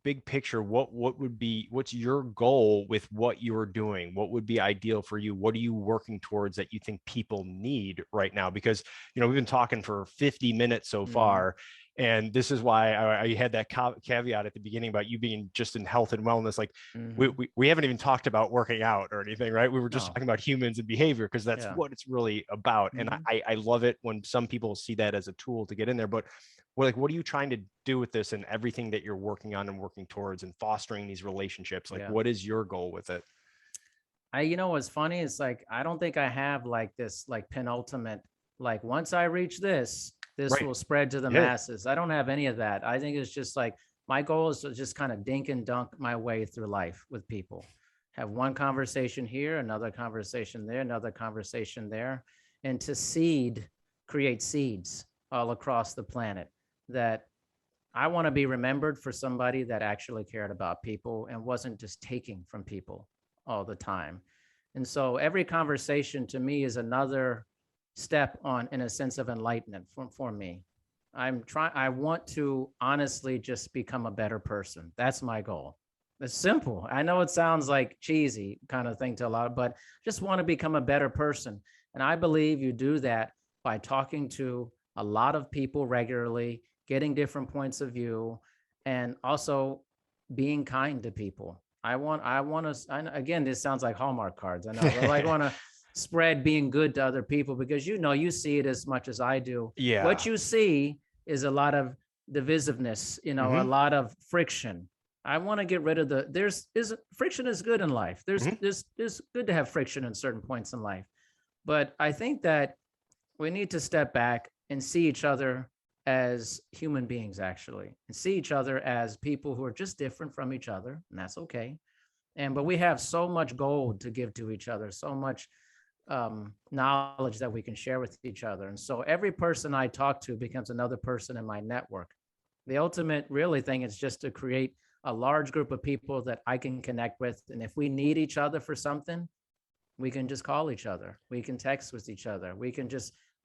big picture, what's your goal with what you're doing? What would be ideal for you? What are you working towards that you think people need right now? Because, we've been talking for 50 minutes so far. And this is why I had that caveat at the beginning about you being just in health and wellness. Like we haven't even talked about working out or anything, right? We were just talking about humans and behavior because that's what it's really about. And I love it when some people see that as a tool to get in there. But what are you trying to do with this and everything that you're working on and working towards and fostering these relationships? Like, what is your goal with it? What's funny is like, I don't think I have like this, like penultimate, like once I reach this will spread to the masses. I don't have any of that. I think it's just like, my goal is to just kind of dink and dunk my way through life with people. Have one conversation here, another conversation there, another conversation there, and to create seeds all across the planet that I want to be remembered for somebody that actually cared about people and wasn't just taking from people all the time. And so every conversation to me is another step in a sense of enlightenment for me. I want to honestly just become a better person. That's my goal. It's simple. I know it sounds like cheesy kind of thing to a lot, but just want to become a better person. And I believe you do that by talking to a lot of people regularly, getting different points of view, and also being kind to people. I want to, again, this sounds like Hallmark cards. I know, but I want to spread being good to other people because, you see it as much as I do. Yeah. What you see is a lot of divisiveness, a lot of friction. I want to get rid of friction is good in life. There's good to have friction in certain points in life. But I think that we need to step back and see each other as human beings, actually, and see each other as people who are just different from each other, and that's okay. But we have so much gold to give to each other, so much knowledge that we can share with each other. And so every person I talk to becomes another person in my network. The ultimate really thing is just to create a large group of people that I can connect with. And if we need each other for something, we can just call each other. We can text with each other.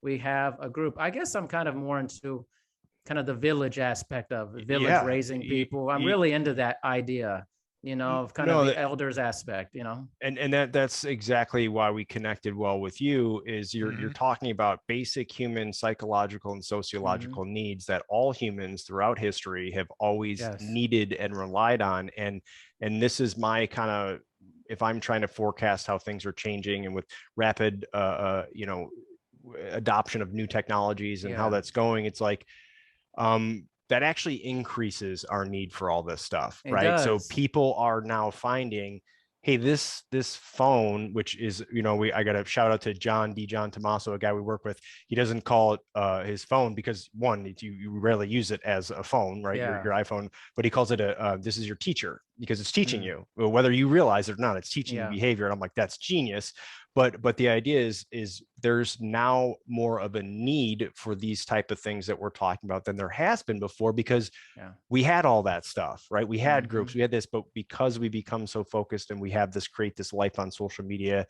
We have a group. I guess I'm kind of more into kind of the village aspect of village raising people. I'm really into that idea, of kind of the elders aspect, And that's exactly why we connected well with you is you're talking about basic human psychological and sociological needs that all humans throughout history have always needed and relied on. And this is my kind of, if I'm trying to forecast how things are changing and with rapid, adoption of new technologies and how that's going, it's like, that actually increases our need for all this stuff, right? So people are now finding hey, this phone, which is, I got to shout out to John Tomaso, a guy we work with. He doesn't call it his phone because, one, you rarely use it as a phone, right? Yeah. Your iPhone, but he calls it this is your teacher, because it's teaching you, whether you realize it or not, it's teaching you behavior. And I'm like, that's genius. But the idea is there's now more of a need for these type of things that we're talking about than there has been before, because we had all that stuff, right? We had groups, we had this, but because we become so focused and we have this, create this life on social media,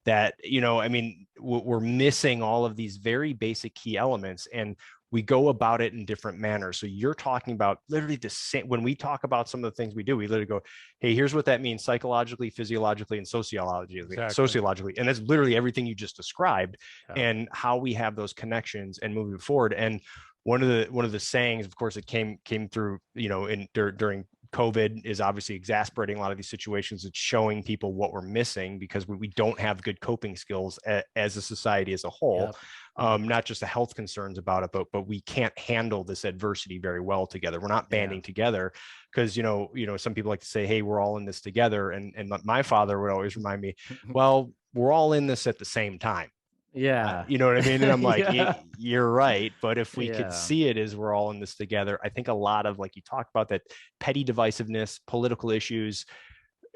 that, I mean, we're missing all of these very basic key elements, and we go about it in different manners. So you're talking about literally the same. When we talk about some of the things we do, we literally go, hey, here's what that means psychologically, physiologically, and sociologically. And that's literally everything you just described, and how we have those connections and moving forward. And one of the sayings, of course, it came through, during COVID, is obviously exasperating a lot of these situations. It's showing people what we're missing, because we don't have good coping skills as a society as a whole. Not just the health concerns about it, but we can't handle this adversity very well together. We're not banding together, because some people like to say, hey, we're all in this together. And my father would always remind me, well, we're all in this at the same time. You know what I mean? And I'm like, you're right. But if we could see it as we're all in this together, I think a lot of, like you talked about, that petty divisiveness, political issues,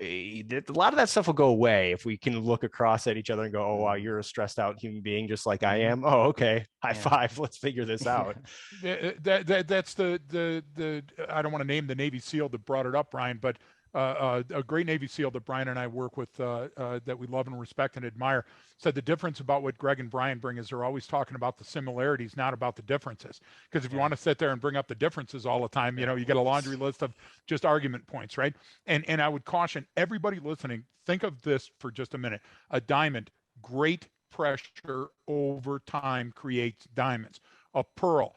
a lot of that stuff will go away if we can look across at each other and go, oh, wow, you're a stressed out human being just like I am. Oh, okay. High five. Let's figure this out. That's the I don't want to name the Navy SEAL that brought it up, Brian, but a great Navy SEAL that Brian and I work with, that we love and respect and admire, said the difference about what Greg and Brian bring is they're always talking about the similarities, not about the differences. Because if you want to sit there and bring up the differences all the time, you get a laundry list of just argument points, right? And I would caution everybody listening, think of this for just a minute. A diamond, great pressure over time creates diamonds. A pearl,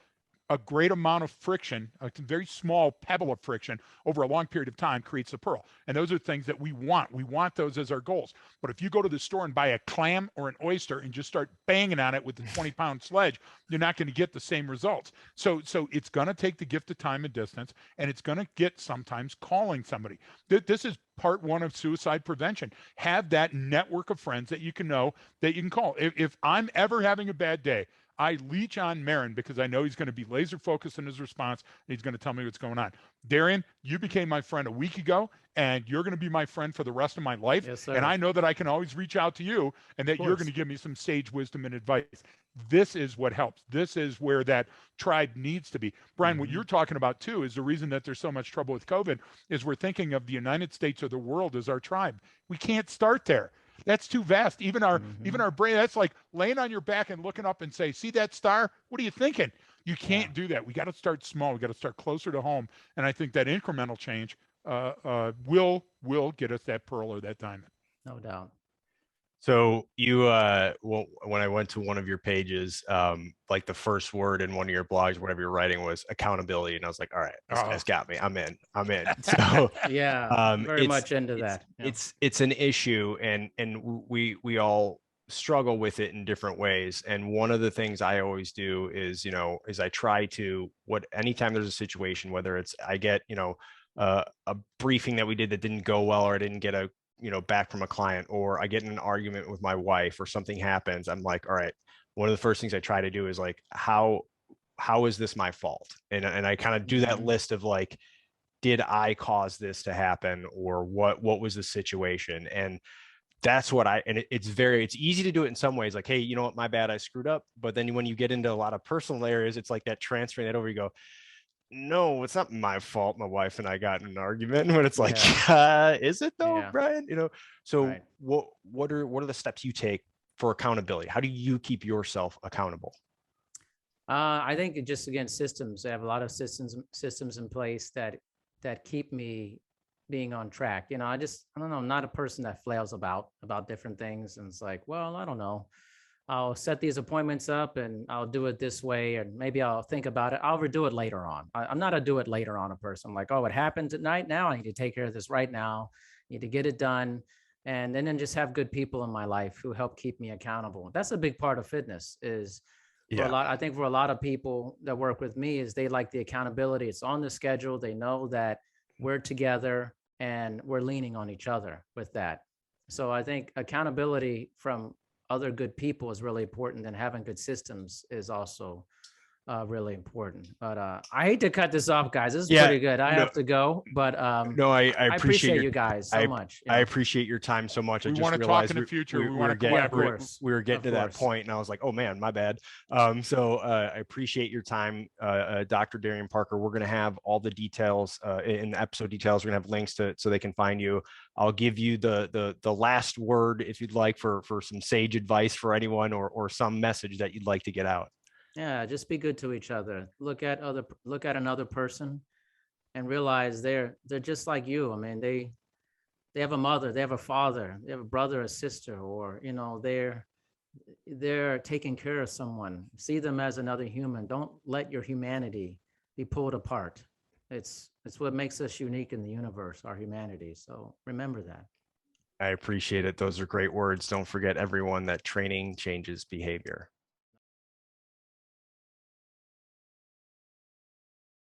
a great amount of friction, a very small pebble of friction over a long period of time creates a pearl. And those are things that we want. We want those as our goals. But if you go to the store and buy a clam or an oyster and just start banging on it with the 20-pound sledge, you're not going to get the same results. So it's going to take the gift of time and distance, and it's going to get sometimes calling somebody. This is part one of suicide prevention. Have that network of friends that you can know, that you can call. If I'm ever having a bad day, I leech on Marin, because I know he's going to be laser focused in his response, and he's going to tell me what's going on. Darian, you became my friend a week ago, and you're going to be my friend for the rest of my life. Yes, sir. And I know that I can always reach out to you, and that you're going to give me some sage wisdom and advice. This is what helps. This is where that tribe needs to be. Brian, what you're talking about too is the reason that there's so much trouble with COVID is we're thinking of the United States or the world as our tribe. We can't start there. That's too vast. Even our brain, that's like laying on your back and looking up and say, see that star? What are you thinking? You can't do that. We got to start small. We got to start closer to home. And I think that incremental change will get us that pearl or that diamond. No doubt. So you, when I went to one of your pages, like the first word in one of your blogs, whatever you're writing, was accountability, and I was like, all right, this guy's got me. I'm in. So very much into that. It's an issue, and we all struggle with it in different ways. And one of the things I always do is, is I try to, anytime there's a situation, whether it's I get, a briefing that we did that didn't go well, or I didn't get a back from a client, or I get in an argument with my wife, or something happens, I'm like, all right, one of the first things I try to do is like, how is this my fault? And I kind of do that list of like, did I cause this to happen, or what was the situation? And that's what it's easy to do it in some ways, like, hey, you know what, my bad, I screwed up. But then when you get into a lot of personal areas, it's like that transferring that over, you go, no, it's not my fault. My wife and I got in an argument. When it's like, is it though, Brian? So what are the steps you take for accountability? How do you keep yourself accountable? I think it just, again, systems. I have a lot of systems in place that keep me being on track. I don't know, I'm not a person that flails about different things. And it's like, well, I don't know. I'll set these appointments up and I'll do it this way, and maybe I'll think about it. I'll redo it later on. I'm not a do it later on a person. I'm like, oh, it happened tonight. Now I need to take care of this right now. I need to get it done. And then just have good people in my life who help keep me accountable. That's a big part of fitness is I think for a lot of people that work with me is they like the accountability. It's on the schedule. They know that we're together. and we're leaning on each other with that. So I think accountability from other good people is really important, and having good systems is also really important. But I hate to cut this off, guys. This is pretty good. I have to go, but no, I appreciate you guys so much. I appreciate your time so much. We I just want to talk in the future. We want to collaborate. We were getting to that point, and I was like, oh man, my bad. So I appreciate your time, Dr. Darian Parker. We're going to have all the details in the episode details. We're going to have links to so they can find you. I'll give you the last word if you'd like for some sage advice for anyone, or some message that you'd like to get out. Yeah, just be good to each other. Look at another person and realize they're just like you. I mean, they have a mother, they have a father, they have a brother, a sister, or they're taking care of someone. See them as another human. Don't let your humanity be pulled apart. It's what makes us unique in the universe, our humanity. So remember that. I appreciate it. Those are great words. Don't forget, everyone, that training changes behavior.